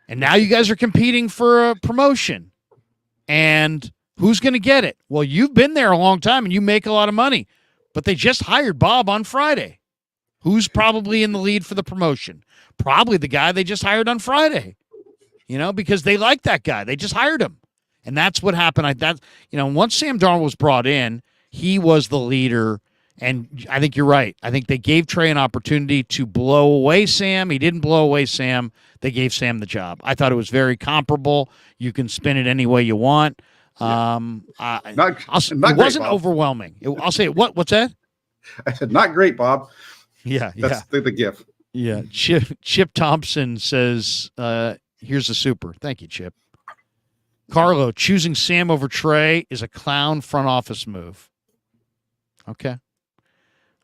And now you guys are competing for a promotion. And who's going to get it? Well, you've been there a long time and you make a lot of money, but they just hired Bob on Friday. Who's probably in the lead for the promotion? Probably the guy they just hired on Friday, because they like that guy. They just hired him. And that's what happened. Once Sam Darnold was brought in, he was the leader. And I think you're right. I think they gave Trey an opportunity to blow away Sam. He didn't blow away Sam. They gave Sam the job. I thought it was very comparable. You can spin it any way you want. It wasn't overwhelming. I'll say it. What's that? I said, not great, Bob. Yeah. That's the gift. Yeah. Chip Thompson says, here's the super. Thank you, Chip. Carlo, choosing Sam over Trey is a clown front office move. Okay.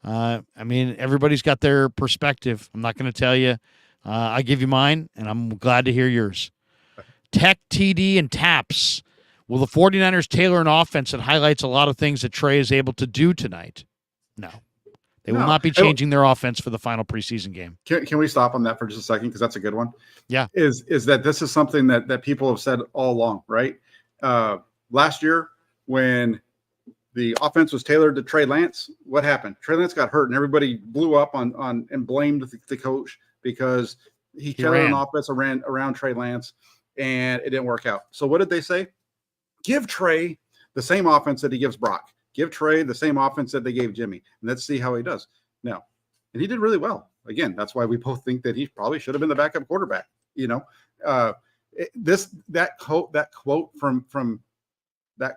Everybody's got their perspective. I'm not going to tell you. I give you mine, and I'm glad to hear yours. Tech, TD, and Taps. Will the 49ers tailor an offense that highlights a lot of things that Trey is able to do tonight? No. They will not be changing their offense for the final preseason game. Can we stop on that for just a second? Because that's a good one. Yeah. Is that this is something that people have said all along, right? Last year, when the offense was tailored to Trey Lance, what happened? Trey Lance got hurt, and everybody blew up on and blamed the coach because he tailored an offense around Trey Lance, and it didn't work out. So what did they say? Give Trey the same offense that he gives Brock. Give Trey the same offense that they gave Jimmy, and let's see how he does. Now, and he did really well. Again, that's why we both think that he probably should have been the backup quarterback. That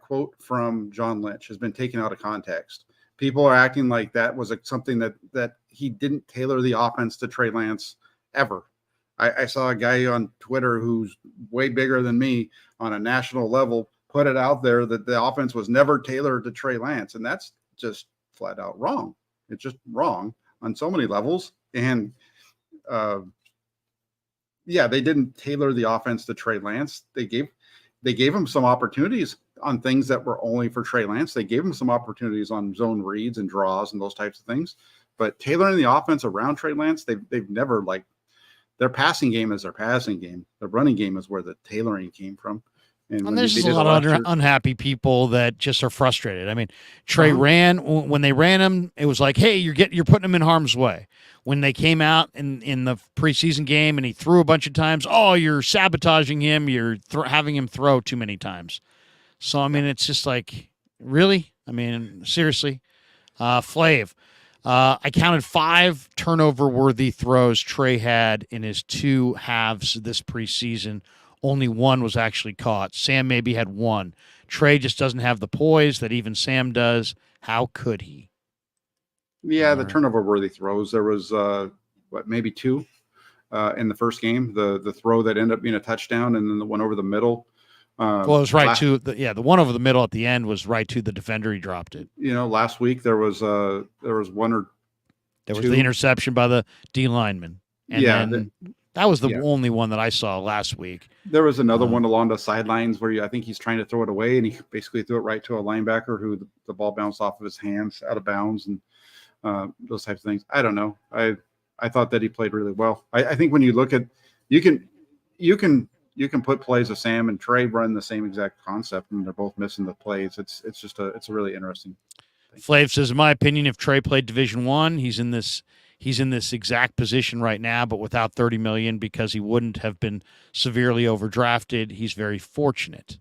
quote from John Lynch has been taken out of context. People are acting like that was something that he didn't tailor the offense to Trey Lance ever. I saw a guy on Twitter who's way bigger than me on a national level put it out there that the offense was never tailored to Trey Lance, and that's just flat out wrong. It's just wrong on so many levels. And they didn't tailor the offense to Trey Lance. They gave him some opportunities on things that were only for Trey Lance. They gave him some opportunities on zone reads and draws and those types of things. But tailoring the offense around Trey Lance, they've never, like, their passing game is their passing game. Their running game is where the tailoring came from. And there's just a lot of unhappy people that just are frustrated. I mean, Trey ran when they ran him. It was like, hey, you're putting him in harm's way. When they came out in the preseason game and he threw a bunch of times, you're sabotaging him. You're having him throw too many times. So I mean, it's just like, really? I mean, seriously, Flav. I counted 5 turnover-worthy throws Trey had in his 2 halves this preseason. Only 1 was actually caught. Sam maybe had 1. Trey just doesn't have the poise that even Sam does. How could he? Yeah, the turnover-worthy throws. There was, maybe 2 in the first game. The throw that ended up being a touchdown, and then the one over the middle. It was right to the one over the middle at the end was right to the defender. He dropped it. Last week there was one or there was the interception by the D lineman, and then that was the only one that I saw last week. There was another one along the sidelines where I think he's trying to throw it away, and he basically threw it right to a linebacker who the ball bounced off of his hands out of bounds, and those types of things. I don't know. I thought that he played really well. I think when you look at you can put plays of Sam and Trey run the same exact concept, and they're both missing the plays. It's really interesting. Flav says, in my opinion, if Trey played Division I, he's in this exact position right now, but without $30 million because he wouldn't have been severely overdrafted. He's very fortunate.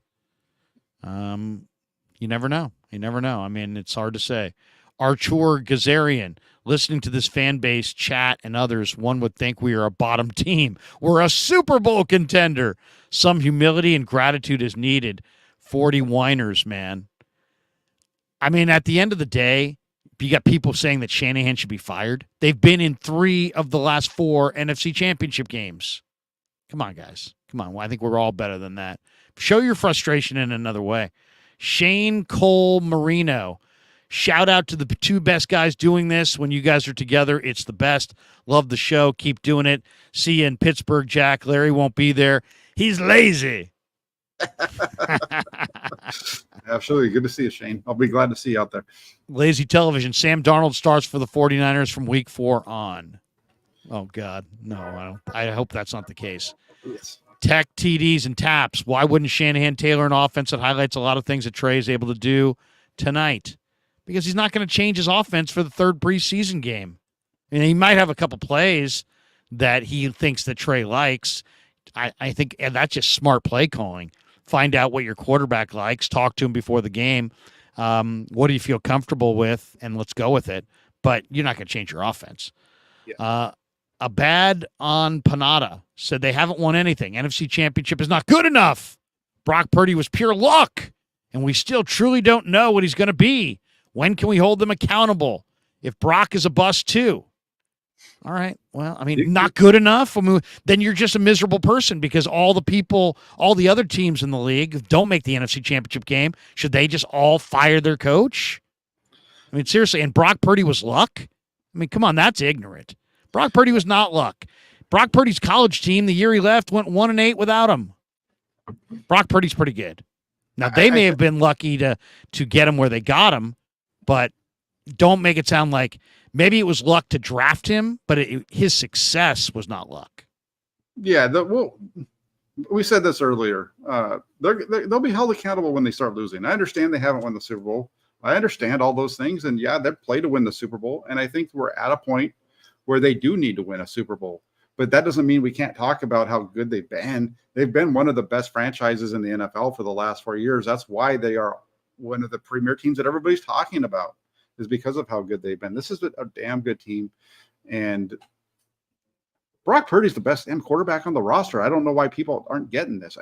You never know. You never know. I mean, it's hard to say. Artur Gazarian, listening to this fan base chat and others, one would think we are a bottom team. We're a Super Bowl contender. Some humility and gratitude is needed. 40 whiners, man. I mean, at the end of the day, you got people saying that Shanahan should be fired. They've been in 3 of the last 4 NFC Championship games. Come on, guys. Come on. Well, I think we're all better than that. Show your frustration in another way. Shane Cole Marino. Shout out to the 2 best guys doing this. When you guys are together, it's the best. Love the show. Keep doing it. See you in Pittsburgh, Jack. Larry won't be there. He's lazy. Absolutely. Good to see you, Shane. I'll be glad to see you out there. Lazy television. Sam Darnold starts for the 49ers from week 4 on. Oh, God. No, I hope that's not the case. Yes. Tech, TDs, and taps. Why wouldn't Shanahan tailor an offense that highlights a lot of things that Trey is able to do tonight? Because he's not going to change his offense for the 3rd preseason game. And he might have a couple plays that he thinks that Trey likes. I think and that's just smart play calling. Find out what your quarterback likes. Talk to him before the game. What do you feel comfortable with? And let's go with it. But you're not going to change your offense. Yeah. Abad on Panada said they haven't won anything. NFC Championship is not good enough. Brock Purdy was pure luck, and we still truly don't know what he's going to be. When can we hold them accountable? If Brock is a bust too. All right. Well, I mean, not good enough. I mean, then you're just a miserable person because all the other teams in the league don't make the NFC Championship game. Should they just all fire their coach? I mean, seriously. And Brock Purdy was luck? I mean, come on, that's ignorant. Brock Purdy was not luck. Brock Purdy's college team, the year he left, went 1-8 without him. Brock Purdy's pretty good. Now, they may have been lucky to get him where they got him, but don't make it sound like maybe it was luck to draft him, but his success was not luck. Yeah, we said this earlier. They'll be held accountable when they start losing. I understand they haven't won the Super Bowl. I understand all those things, and yeah, they play to win the Super Bowl, and I think we're at a point where they do need to win a Super Bowl. But that doesn't mean we can't talk about how good they've been. They've been one of the best franchises in the NFL for the last 4 years. That's why they are one of the premier teams that everybody's talking about, is because of how good they've been. This is a damn good team. And Brock Purdy's the best damn quarterback on the roster. I don't know why people aren't getting this.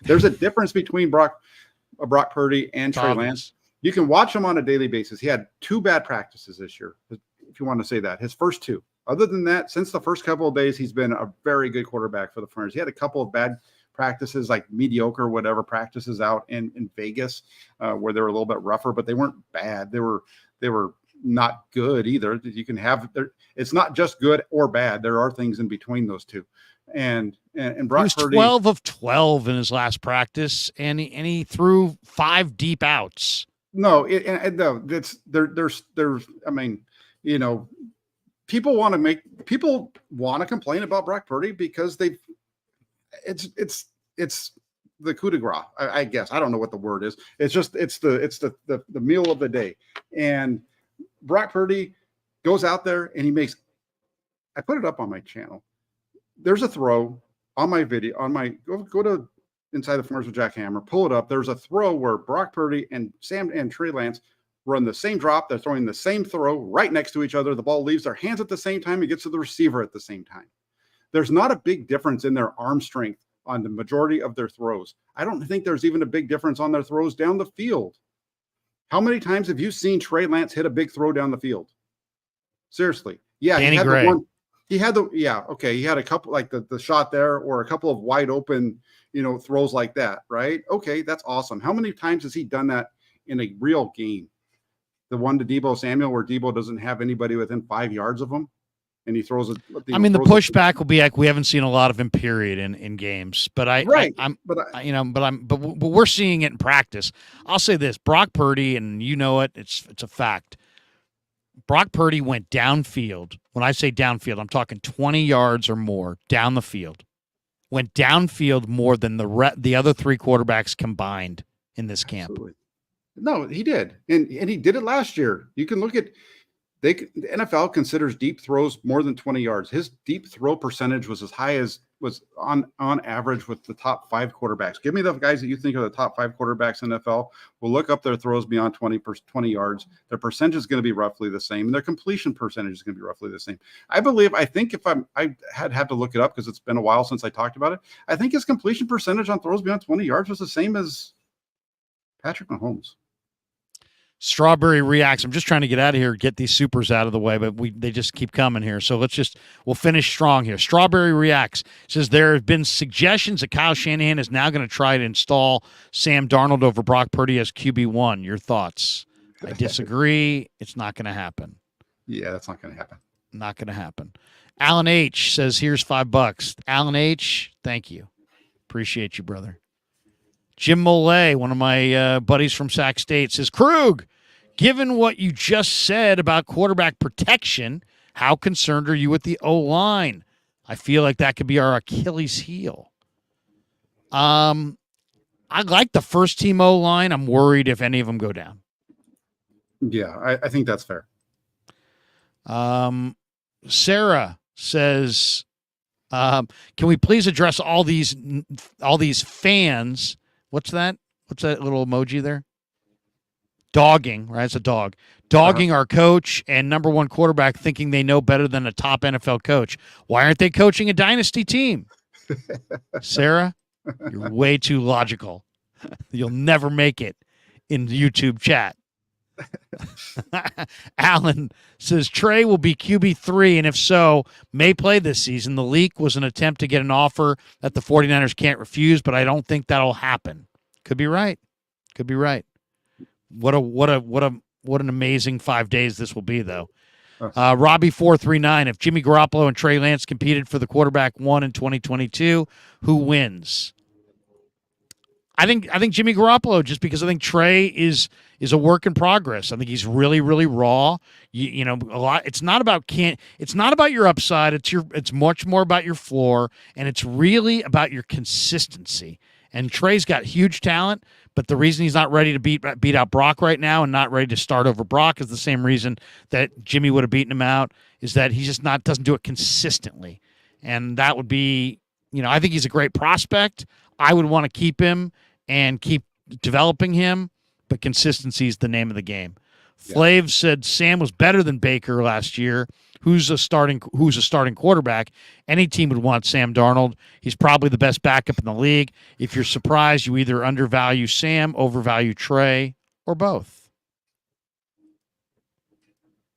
There's a difference between Brock Purdy and Trey Lance. You can watch him on a daily basis. He had 2 bad practices this year, if you want to say that. His first 2. Other than that, since the first couple of days, he's been a very good quarterback for the Flyers. He had a couple of bad practices, like mediocre, whatever practices out in Vegas, where they were a little bit rougher, but they weren't bad. They were not good either. You can have it's not just good or bad. There are things in between those two. And Brock he was Purdy, 12 of 12 in his last practice, and he threw 5 deep outs. No, there's I mean, you know, people want to complain about Brock Purdy because it's the coup de grace, I guess. I don't know what the word is. It's the meal of the day. And Brock Purdy goes out there and he makes, I put it up on my channel. There's a throw on my video, go to Inside the Flyers with Jack Hammer, pull it up. There's a throw where Brock Purdy and Trey Lance run the same drop. They're throwing the same throw right next to each other. The ball leaves their hands at the same time. It gets to the receiver at the same time. There's not a big difference in their arm strength on the majority of their throws. I don't think there's even a big difference on their throws down the field. How many times have you seen Trey Lance hit a big throw down the field? Seriously. Yeah. Danny Gray. He had a couple, like the shot there, or a couple of wide open, throws like that, right? Okay, that's awesome. How many times has he done that in a real game? The one to Deebo Samuel where Deebo doesn't have anybody within 5 yards of him, and he throws it. The pushback will be like we haven't seen a lot of him, period, in games. But but we're seeing it in practice. I'll say this: Brock Purdy, and it's a fact. Brock Purdy went downfield. When I say downfield, I'm talking 20 yards or more down the field. Went downfield more than the other 3 quarterbacks combined in this camp. Absolutely. No, he did, and he did it last year. You can look at the NFL considers deep throws more than 20 yards. His deep throw percentage was as high as was on average with the top 5 quarterbacks. Give me the guys that you think are the top 5 quarterbacks in the NFL. We'll look up their throws beyond 20 yards. Their percentage is going to be roughly the same, and their completion percentage is going to be roughly the same. I think if I had to look it up because it's been a while since I talked about it. I think his completion percentage on throws beyond 20 yards was the same as Patrick Mahomes. Strawberry reacts. I'm just trying to get out of here, get these supers out of the way, but they just keep coming here. So we'll finish strong here. Strawberry reacts. Says there have been suggestions that Kyle Shanahan is now going to try to install Sam Darnold over Brock Purdy as QB1. Your thoughts? I disagree. It's not going to happen. Yeah, that's not going to happen. Not going to happen. Alan H. says, here's $5. Alan H., thank you. Appreciate you, brother. Jim Mollet, one of my buddies from Sac State, says, Krug, given what you just said about quarterback protection, how concerned are you with the O-line? I feel like that could be our Achilles heel. I like the first team O-line. I'm worried if any of them go down. Yeah, I think that's fair. Sarah says, can we please address all these fans? What's that? What's that little emoji there? Dogging, right? It's a dog. Dogging our coach and number one quarterback, thinking they know better than a top NFL coach. Why aren't they coaching a dynasty team? Sarah, you're way too logical. You'll never make it in YouTube chat. Alan says Trey will be QB3, and if so, may play this season. The leak was an attempt to get an offer that the 49ers can't refuse, but I don't think that'll happen. Could be right. Could be right. What an amazing 5 days this will be, though. Robbie439, if Jimmy Garoppolo and Trey Lance competed for the quarterback one in 2022, who wins? I think Jimmy Garoppolo, just because I think Trey is a work in progress. I think he's really, really raw. You know, a lot. It's not about your upside. It's much more about your floor, and it's really about your consistency. And Trey's got huge talent, but the reason he's not ready to beat out Brock right now and not ready to start over Brock is the same reason that Jimmy would have beaten him out, is that he just doesn't do it consistently. And that would be, I think he's a great prospect. I would want to keep him and keep developing him, but consistency is the name of the game. Yeah. Flav said Sam was better than Baker last year. Who's a starting quarterback? Any team would want Sam Darnold. He's probably the best backup in the league. If you're surprised, you either undervalue Sam, overvalue Trey, or both.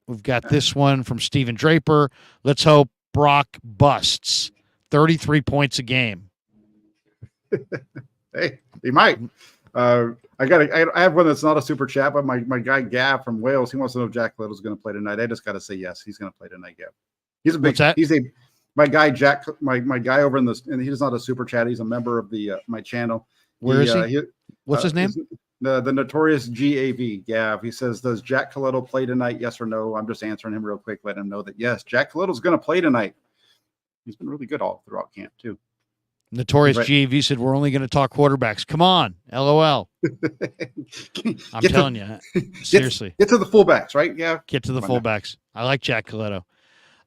We've got this one from Stephen Draper. Let's hope Brock busts. 33 points a game. Hey, he might. I have one that's not a super chat, but my guy Gav from Wales, he wants to know if Jack Little's going to play tonight. I just got to say yes, he's going to play tonight, Gav. He's a big. My guy Jack, my guy over in this, and he's not a super chat. He's a member of the my channel. Where is he? What's his name? The notorious Gav. He says, does Jack Little play tonight? Yes or no? I'm just answering him real quick, let him know that yes, Jack Little's going to play tonight. He's been really good all throughout camp too. Notorious GAV said, we're only going to talk quarterbacks. Come on, LOL. I'm telling you, seriously. Get to the fullbacks, right? Yeah. Get to the fullbacks. I like Jack Coletto.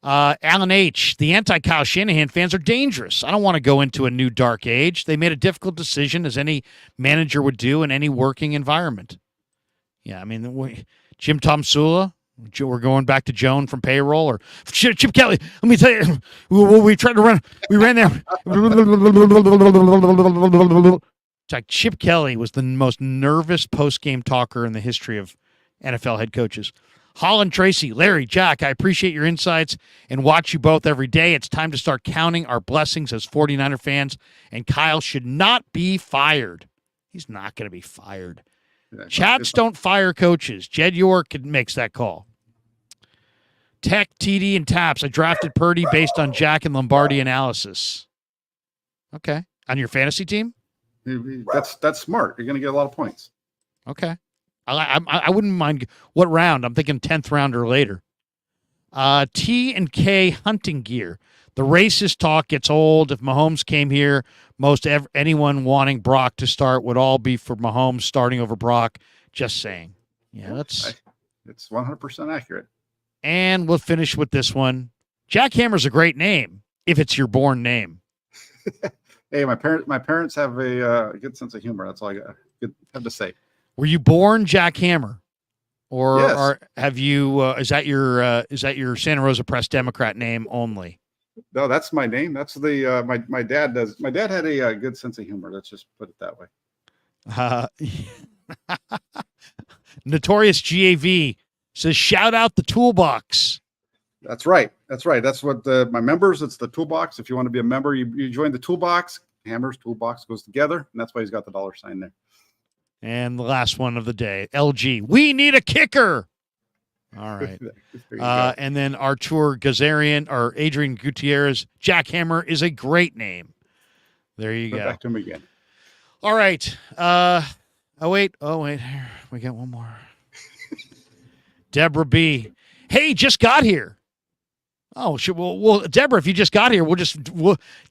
Alan H., the anti-Kyle Shanahan fans are dangerous. I don't want to go into a new dark age. They made a difficult decision, as any manager would do in any working environment. Yeah, I mean, Jim Tomsula, we're going back to Joan from payroll, or Chip Kelly. Let me tell you, we tried to run. We ran there. It's like Chip Kelly was the most nervous post-game talker in the history of NFL head coaches. Holland Tracy, Larry, Jack, I appreciate your insights and watch you both every day. It's time to start counting our blessings as 49er fans, and Kyle should not be fired. He's not going to be fired. Chats don't fire coaches. Jed York makes that call. Tech, TD, and Taps. I drafted Purdy based on Jack and Lombardi analysis. Okay. On your fantasy team? That's smart. You're going to get a lot of points. Okay. I wouldn't mind what round. I'm thinking 10th round or later. T and K hunting gear. The racist talk gets old. If Mahomes came here, anyone wanting Brock to start would all be for Mahomes starting over Brock. Just saying. Yeah, let's. It's 100% accurate. And we'll finish with this one. Jackhammer's a great name if it's your born name. Hey, my parents have a good sense of humor. That's all I have to say. Were you born Jackhammer, or Yes. have you? Is that your Santa Rosa Press Democrat name only? No, that's my name. That's the my dad does. My dad had a good sense of humor. Let's just put it that way. Notorious GAV says, "Shout out the toolbox." That's right. That's right. That's what my members. It's the toolbox. If you want to be a member, you join the toolbox. Hammers toolbox goes together, and that's why he's got the $sign there. And the last one of the day, LG. We need a kicker. All right. And then Artur Gazarian or Adrian Gutierrez. Jackhammer is a great name. There you go. Back to him again. All right. Oh wait. Here we got one more. Deborah B. Hey, just got here. Oh, well, Deborah, if you just got here,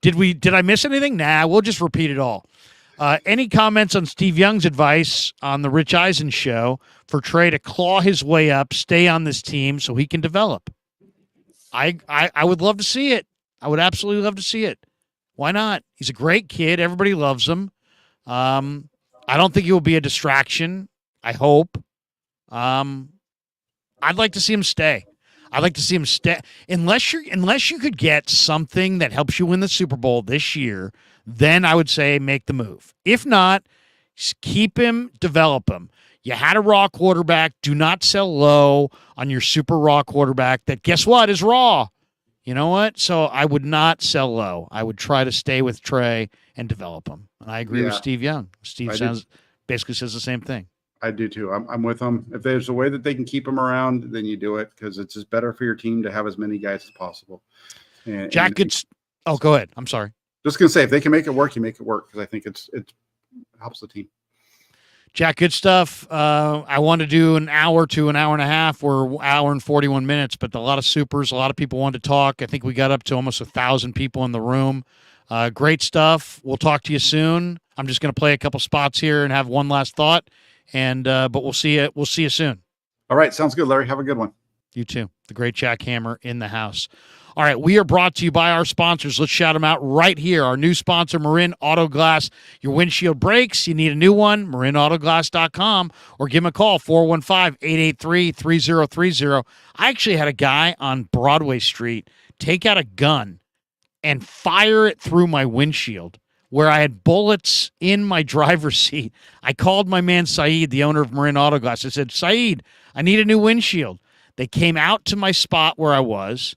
did I miss anything? Nah, we'll just repeat it all. Any comments on Steve Young's advice on the Rich Eisen show for Trey to claw his way up, stay on this team so he can develop? I would love to see it. I would absolutely love to see it. Why not? He's a great kid. Everybody loves him. I don't think he will be a distraction. I hope. I'd like to see him stay. I'd like to see him stay. Unless you could get something that helps you win the Super Bowl this year, then I would say make the move. If not, keep him, develop him. You had a raw quarterback. Do not sell low on your super raw quarterback that, guess what, is raw. You know what? So I would not sell low. I would try to stay with Trey and develop him. And I agree with Steve Young. Steve basically says the same thing. I do too. I'm with them. If there's a way that they can keep him around, then you do it because it's just better for your team to have as many guys as possible. Jack, go ahead. I'm sorry. Just gonna say, if they can make it work, you make it work because I think it helps the team. Jack, good stuff. I want to do an hour to an hour and a half or hour and 41 minutes, but a lot of supers, a lot of people wanted to talk. I think we got up to almost 1,000 people in the room. Great stuff. We'll talk to you soon. I'm just going to play a couple spots here and have one last thought. But we'll see you. We'll see you soon. All right. Sounds good, Larry. Have a good one. You too. The great Jackhammer in the house. All right. We are brought to you by our sponsors. Let's shout them out right here. Our new sponsor, Marin Auto Glass. Your windshield breaks. You need a new one. MarinAutoGlass.com or give them a call, 415-883-3030. I actually had a guy on Broadway Street take out a gun and fire it through my windshield where I had bullets in my driver's seat. I called my man Saeed, the owner of Marin Auto Glass. I said, Saeed, I need a new windshield. They came out to my spot where I was.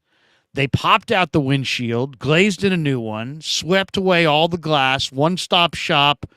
They popped out the windshield, glazed in a new one, swept away all the glass, one-stop shop.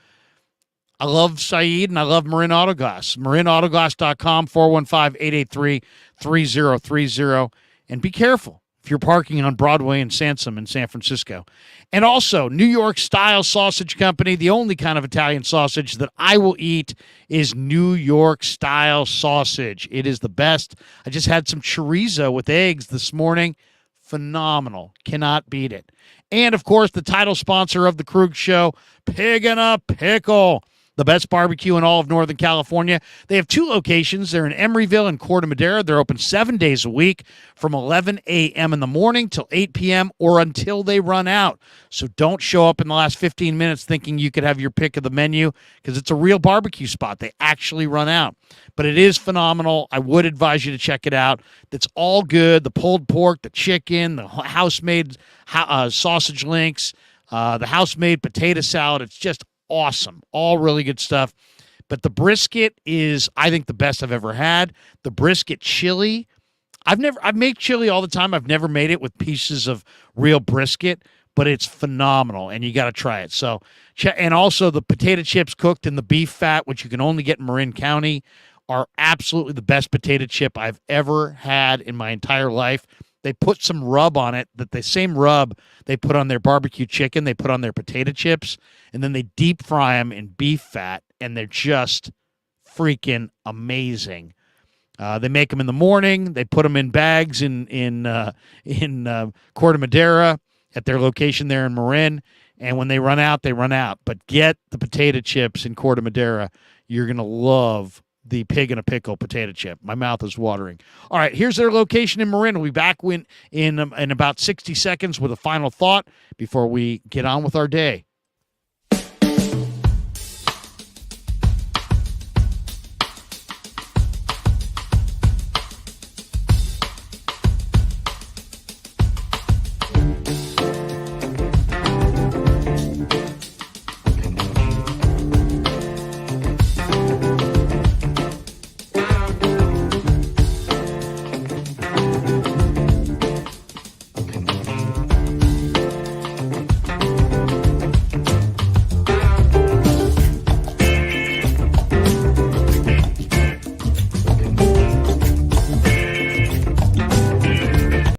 I love Saeed, and I love Marin Auto Glass. MarinAutoGlass.com, 415-883-3030. And be careful if you're parking on Broadway and Sansom in San Francisco. And also, New York Style Sausage Company, the only kind of Italian sausage that I will eat is New York Style sausage. It is the best. I just had some chorizo with eggs this morning. Phenomenal. Cannot beat it. And, of course, the title sponsor of the Krueger Show, Pig in a Pickle. The best barbecue in all of Northern California. They have two locations. They're in Emeryville and Corte Madera. They're open 7 days a week from 11 a.m. in the morning till 8 p.m. or until they run out. So don't show up in the last 15 minutes thinking you could have your pick of the menu because it's a real barbecue spot. They actually run out. But it is phenomenal. I would advise you to check it out. It's all good. The pulled pork, the chicken, the house-made sausage links, the house-made potato salad. It's just awesome. All really good stuff. But the brisket is, I think, the best I've ever had. The brisket chili. I've made chili all the time. I've never made it with pieces of real brisket, but it's phenomenal, and you got to try it. So, and also the potato chips cooked in the beef fat, which you can only get in Marin County, are absolutely the best potato chip I've ever had in my entire life. They put some rub on it, that the same rub they put on their barbecue chicken, they put on their potato chips, and then they deep fry them in beef fat, and they're just freaking amazing. They make them in the morning. They put them in bags in Corte Madera at their location there in Marin, and when they run out, they run out. But get the potato chips in Corte Madera. You're going to love the pig in a pickle potato chip. My mouth is watering. All right, here's their location in Marin. We'll be back in about 60 seconds with a final thought before we get on with our day.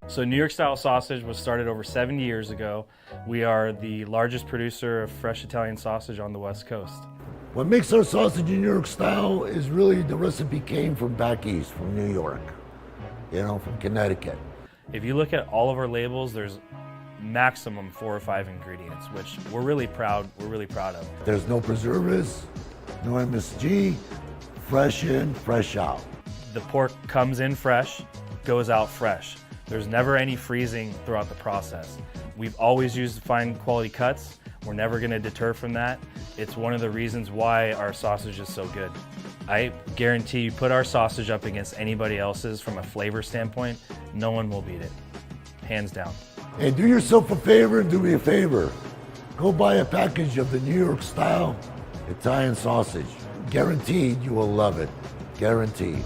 So New York style sausage was started over 70 years ago. We are the largest producer of fresh Italian sausage on the West Coast. What makes our sausage in New York style is really the recipe came from back east, from New York, from Connecticut. If you look at all of our labels, there's maximum 4 or 5 ingredients, which we're really proud of. There's no preservatives, no MSG, fresh in, fresh out. The pork comes in fresh, goes out fresh. There's never any freezing throughout the process. We've always used fine quality cuts. We're never gonna deter from that. It's one of the reasons why our sausage is so good. I guarantee you put our sausage up against anybody else's from a flavor standpoint, no one will beat it, hands down. Hey, do yourself a favor and do me a favor. Go buy a package of the New York style Italian sausage. Guaranteed you will love it, guaranteed.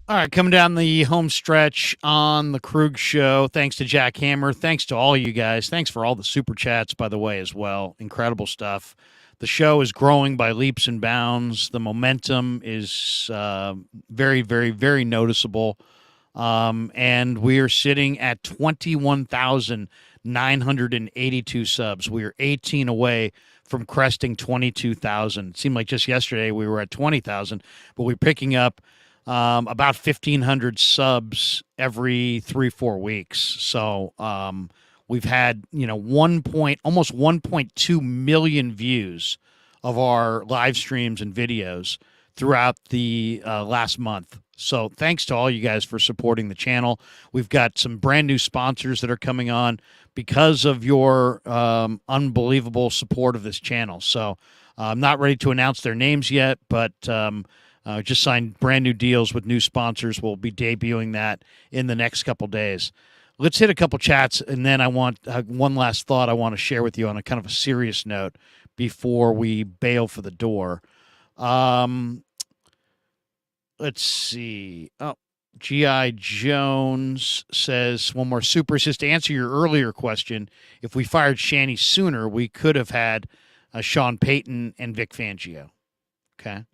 All right, coming down the home stretch on the Krueger Show. Thanks to Jack Hammer. Thanks to all you guys. Thanks for all the super chats, by the way, as well. Incredible stuff. The show is growing by leaps and bounds. The momentum is very, very, very noticeable. And we are sitting at 21,982 subs. We are 18 away from cresting 22,000. It seemed like just yesterday we were at 20,000, but we're picking up about 1,500 subs every 3-4 weeks. So we've had almost 1.2 million views of our live streams and videos throughout the last month. So thanks to all you guys for supporting the channel. We've got some brand new sponsors that are coming on because of your unbelievable support of this channel. So I'm not ready to announce their names yet, but just signed brand new deals with new sponsors. We'll be debuting that in the next couple days. Let's hit a couple chats, and then I want one last thought I want to share with you on a kind of a serious note before we bail for the door. Let's see. Oh, G.I. Jones says one more super. Says to answer your earlier question, if we fired Shanny sooner, we could have had Sean Payton and Vic Fangio. Okay.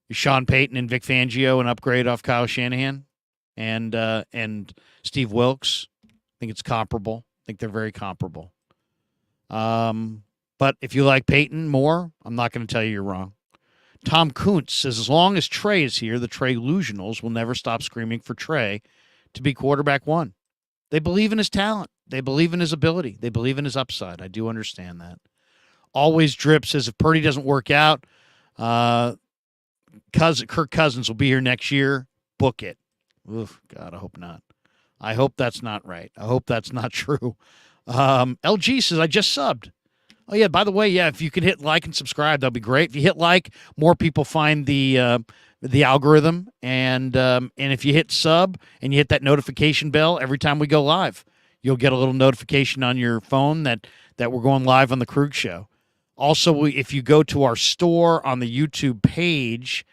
Is Sean Payton and Vic Fangio an upgrade off Kyle Shanahan and Steve Wilkes? I think it's comparable. I think they're very comparable. But if you like Payton more, I'm not going to tell you you're wrong. Tom Kuntz says, as long as Trey is here, the Trey Illusionals will never stop screaming for Trey to be quarterback one. They believe in his talent. They believe in his ability. They believe in his upside. I do understand that. Always Drip says, if Purdy doesn't work out, Kirk Cousins will be here next year. Book it. Oof, God, I hope not. I hope that's not right. I hope that's not true. LG says, I just subbed. Oh, yeah, by the way, yeah, if you could hit like and subscribe, that'd be great. If you hit like, more people find the algorithm. And if you hit sub and you hit that notification bell every time we go live, you'll get a little notification on your phone that we're going live on the Krueger Show. Also, if you go to our store on the YouTube page,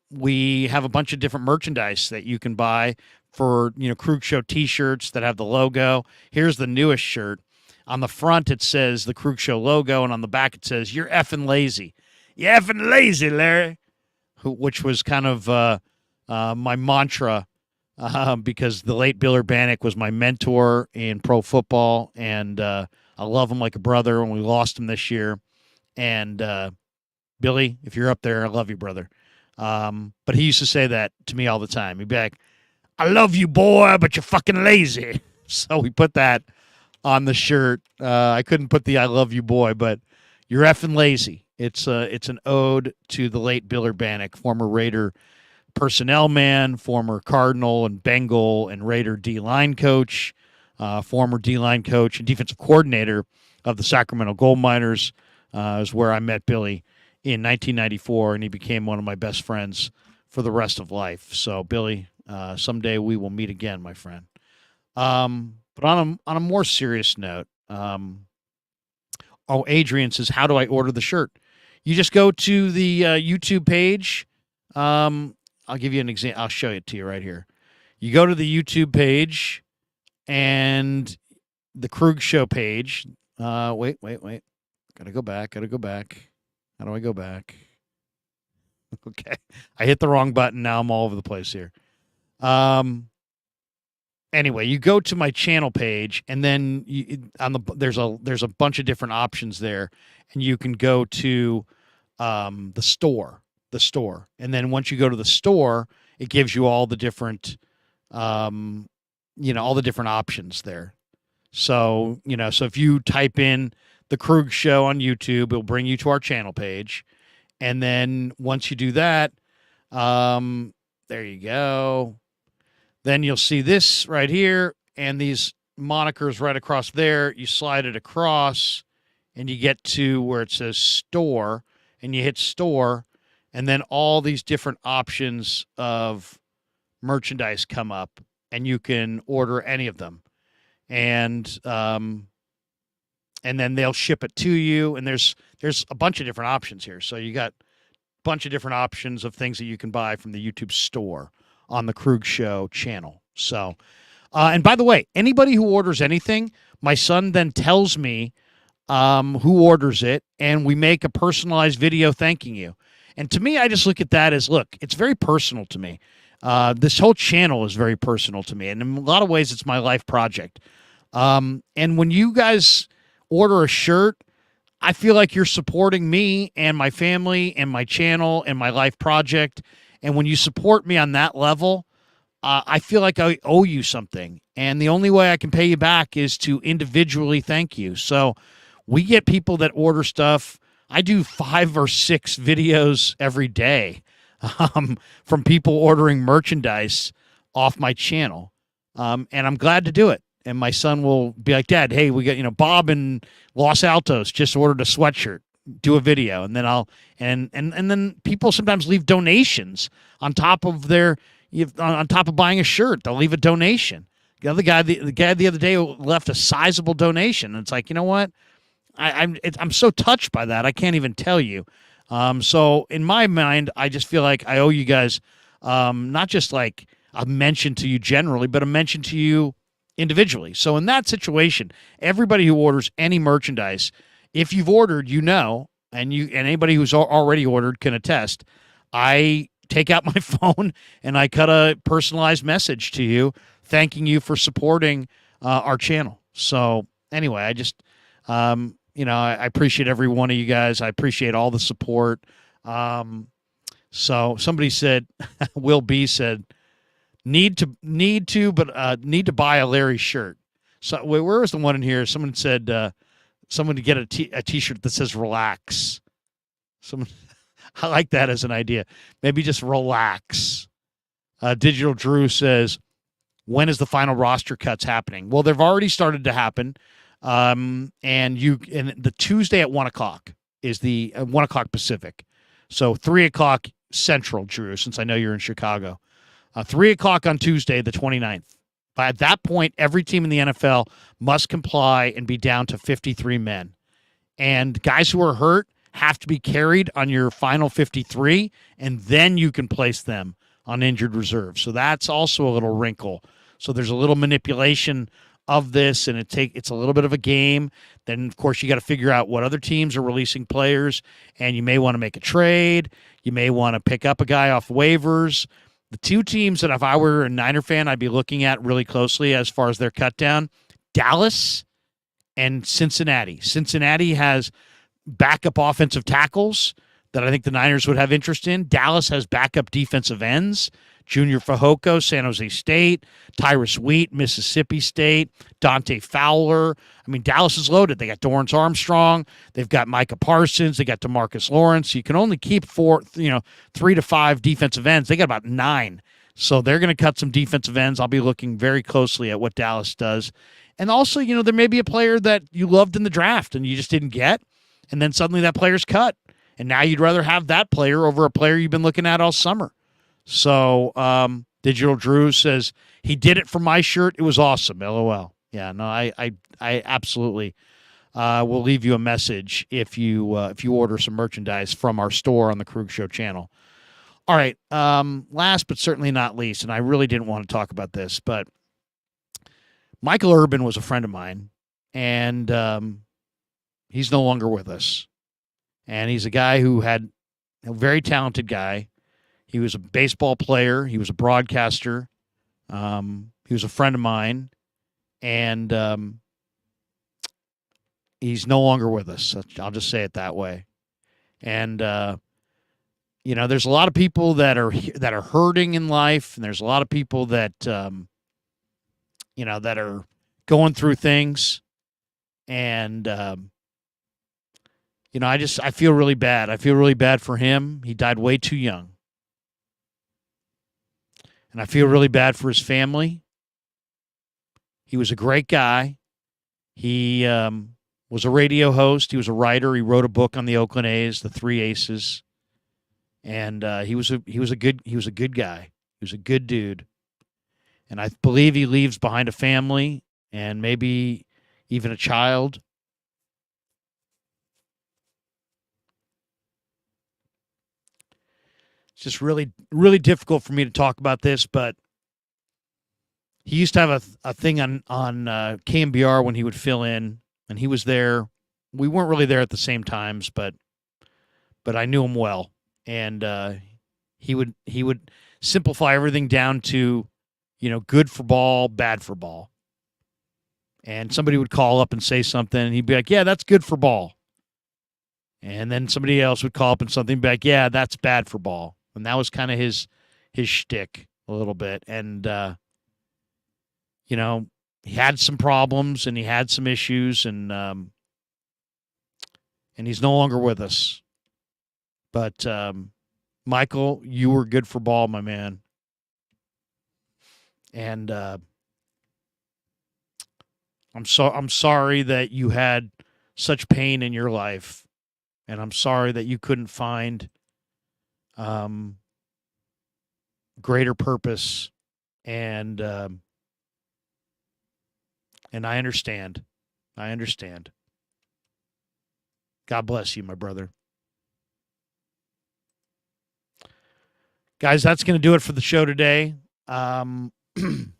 we have a bunch of different merchandise that you can buy for, Krueger Show T-shirts that have the logo. Here's the newest shirt. On the front, it says the Krug Show logo, and on the back, it says, "You're effing lazy. You're effing lazy, Larry," which was kind of my mantra because the late Bill Urbanic was my mentor in pro football, and I love him like a brother, and we lost him this year. And Billy, if you're up there, I love you, brother. But he used to say that to me all the time. He'd be like, "I love you, boy, but you're fucking lazy." So we put that on the shirt. I couldn't put the "I love you, boy," but you're effing lazy. It's an ode to the late Bill Urbanic, former Raider personnel man, former Cardinal and Bengal and Raider D-line coach, former D-line coach and defensive coordinator of the Sacramento Gold Miners. Is where I met Billy in 1994, and he became one of my best friends for the rest of life. So, Billy, someday we will meet again, my friend. But on a more serious note, Adrian says, "How do I order the shirt?" You just go to the YouTube page. I'll give you an example. I'll show it to you right here. You go to the YouTube page and the Krug Show page. Wait. Gotta go back. How do I go back? Okay. I hit the wrong button. Now I'm all over the place here. Anyway, you go to my channel page, and then there's a bunch of different options there, and you can go to the store, and then once you go to the store, it gives you all the different, all the different options there. So so if you type in the Krug Show on YouTube, it'll bring you to our channel page, and then once you do that, there you go. Then you'll see this right here and these monikers right across there. You slide it across and you get to where it says store, and you hit store, and then all these different options of merchandise come up, and you can order any of them. And then they'll ship it to you, and there's a bunch of different options here. So you got a bunch of different options of things that you can buy from the YouTube store on the Krug Show channel. So, and by the way, anybody who orders anything, my son then tells me who orders it, and we make a personalized video thanking you. And to me, I just look at that as, look, it's very personal to me. This whole channel is very personal to me, and in a lot of ways, it's my life project. And when you guys order a shirt, I feel like you're supporting me and my family and my channel and my life project. And when you support me on that level, I feel like I owe you something. And the only way I can pay you back is to individually thank you. So we get people that order stuff. I do 5 or 6 videos every day from people ordering merchandise off my channel. And I'm glad to do it. And my son will be like, "Dad, hey, we got, Bob in Los Altos just ordered a sweatshirt. Do a video." And then and then people sometimes leave donations on top of on top of buying a shirt. They'll leave a donation. The guy the other day left a sizable donation. And it's like, you know what? I'm so touched by that. I can't even tell you. So in my mind, I just feel like I owe you guys, not just like a mention to you generally, but a mention to you individually. So in that situation, everybody who orders any merchandise, if you've ordered, and anybody who's already ordered can attest, I take out my phone and I cut a personalized message to you, thanking you for supporting our channel. So anyway, I just, I appreciate every one of you guys. I appreciate all the support. So somebody said, Will B said, need to buy a Larry shirt. So where was the one in here? Someone said, someone to get a t-shirt that says relax. I like that as an idea. Maybe just relax. Digital Drew says, when is the final roster cuts happening? Well, they've already started to happen. And the Tuesday at 1:00 is the 1:00 Pacific. So 3:00 Central, Drew, since I know you're in Chicago. 3:00 on Tuesday, the 29th. By that point, every team in the NFL must comply and be down to 53 men. And guys who are hurt have to be carried on your final 53, and then you can place them on injured reserve. So that's also a little wrinkle. So there's a little manipulation of this, and it's a little bit of a game. Then, of course, you got to figure out what other teams are releasing players, and you may want to make a trade. You may want to pick up a guy off waivers. The two teams that if I were a Niner fan, I'd be looking at really closely as far as their cut down, Dallas and Cincinnati. Cincinnati has backup offensive tackles that I think the Niners would have interest in. Dallas has backup defensive ends. Junior Fajoko, San Jose State, Tyrus Wheat, Mississippi State, Dante Fowler. I mean, Dallas is loaded. They got Dorrance Armstrong. They've got Micah Parsons. They got DeMarcus Lawrence. You can only keep 3 to 5 defensive ends. They got about 9. So they're going to cut some defensive ends. I'll be looking very closely at what Dallas does. And also, there may be a player that you loved in the draft and you just didn't get, and then suddenly that player's cut. And now you'd rather have that player over a player you've been looking at all summer. So Digital Drew says, he did it for my shirt. It was awesome. LOL. Yeah, no, I absolutely will leave you a message if you order some merchandise from our store on the Krueger Show channel. All right, last but certainly not least, and I really didn't want to talk about this, but Michael Urban was a friend of mine, and he's no longer with us. And he's a guy who had a very talented guy. He was a baseball player. He was a broadcaster. He was a friend of mine. And he's no longer with us. I'll just say it that way. And, there's a lot of people that are hurting in life. And there's a lot of people that, that are going through things. And, I feel really bad. I feel really bad for him. He died way too young. And I feel really bad for his family. He was a great guy. He was a radio host. He was a writer. He wrote a book on the Oakland A's, the Three Aces. And he was a good guy. He was a good dude. And I believe he leaves behind a family and maybe even a child. It's just really, really difficult for me to talk about this, but he used to have a thing on KMBR when he would fill in, and he was there. We weren't really there at the same times, but I knew him well, and he would simplify everything down to, good for ball, bad for ball. And somebody would call up and say something, and he'd be like, "Yeah, that's good for ball." And then somebody else would call up and something, and be like, "Yeah, that's bad for ball." And that was kind of his shtick a little bit. And, he had some problems and he had some issues, and he's no longer with us. But, Michael, you were good for ball, my man. And I'm sorry that you had such pain in your life. And I'm sorry that you couldn't find greater purpose, and I understand. God bless you, my brother. Guys, that's going to do it for the show today. I'm going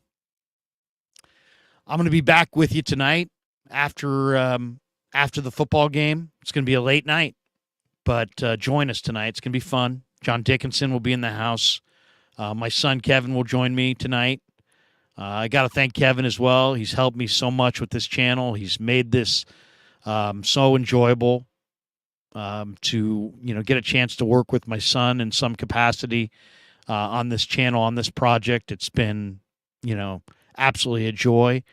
to be back with you tonight after the football game. It's going to be a late night, but join us tonight. It's going to be fun. John Dickinson will be in the house. My son Kevin will join me tonight. I got to thank Kevin as well. He's helped me so much with this channel. He's made this so enjoyable to get a chance to work with my son in some capacity on this channel, on this project. It's been absolutely a joy.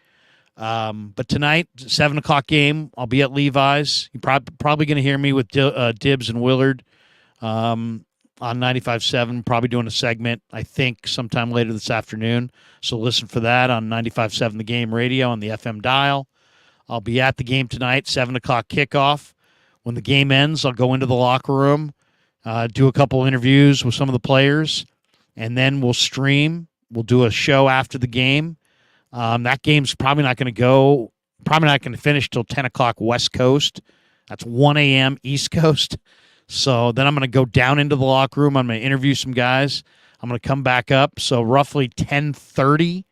But tonight, 7:00 game, I'll be at Levi's. You're probably going to hear me with Dibbs and Willard on 95.7, probably doing a segment, I think, sometime later this afternoon. So listen for that on 95.7 The Game Radio on the FM dial. I'll be at the game tonight, 7:00 kickoff. When the game ends, I'll go into the locker room, do a couple interviews with some of the players, and then we'll stream. We'll do a show after the game. That game's probably not going to finish till 10:00 West Coast. That's 1 a.m. East Coast. So then I'm going to go down into the locker room. I'm going to interview some guys. I'm going to come back up. So roughly 10:30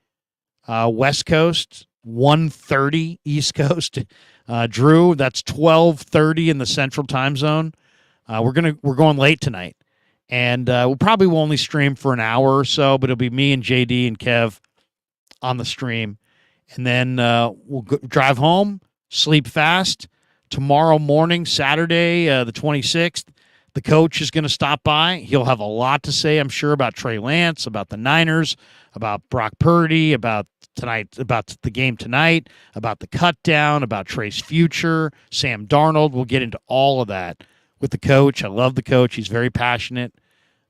West Coast. 1:30 East Coast. Drew, that's 12:30 in the Central Time Zone. We're going late tonight, and we'll probably only stream for an hour or so, but it'll be me and JD and Kev on the stream, and then we'll drive home, sleep fast. Tomorrow morning, Saturday, the 26th, the coach is going to stop by. He'll have a lot to say, I'm sure, about Trey Lance, about the Niners, about Brock Purdy, about tonight, about the game tonight, about the cut down, about Trey's future, Sam Darnold. We'll get into all of that with the coach. I love the coach. He's very passionate.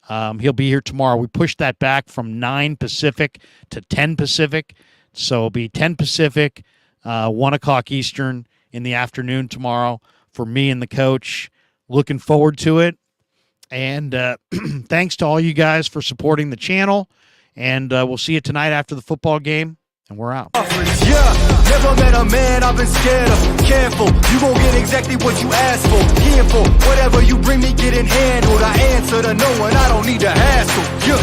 He'll be here tomorrow. We pushed that back from 9 Pacific to 10 Pacific. So it'll be 10 Pacific, 1 o'clock Eastern in the afternoon tomorrow for me and the coach. Looking forward to it. And thanks to all you guys for supporting the channel. And we'll see you tonight after the football game. And we're out. Yeah, never met a man I've been scared of. Careful, you gon' get exactly what you asked for. Here for whatever you bring me, getting handled. I answer to no one, I don't need to hassle. Yeah.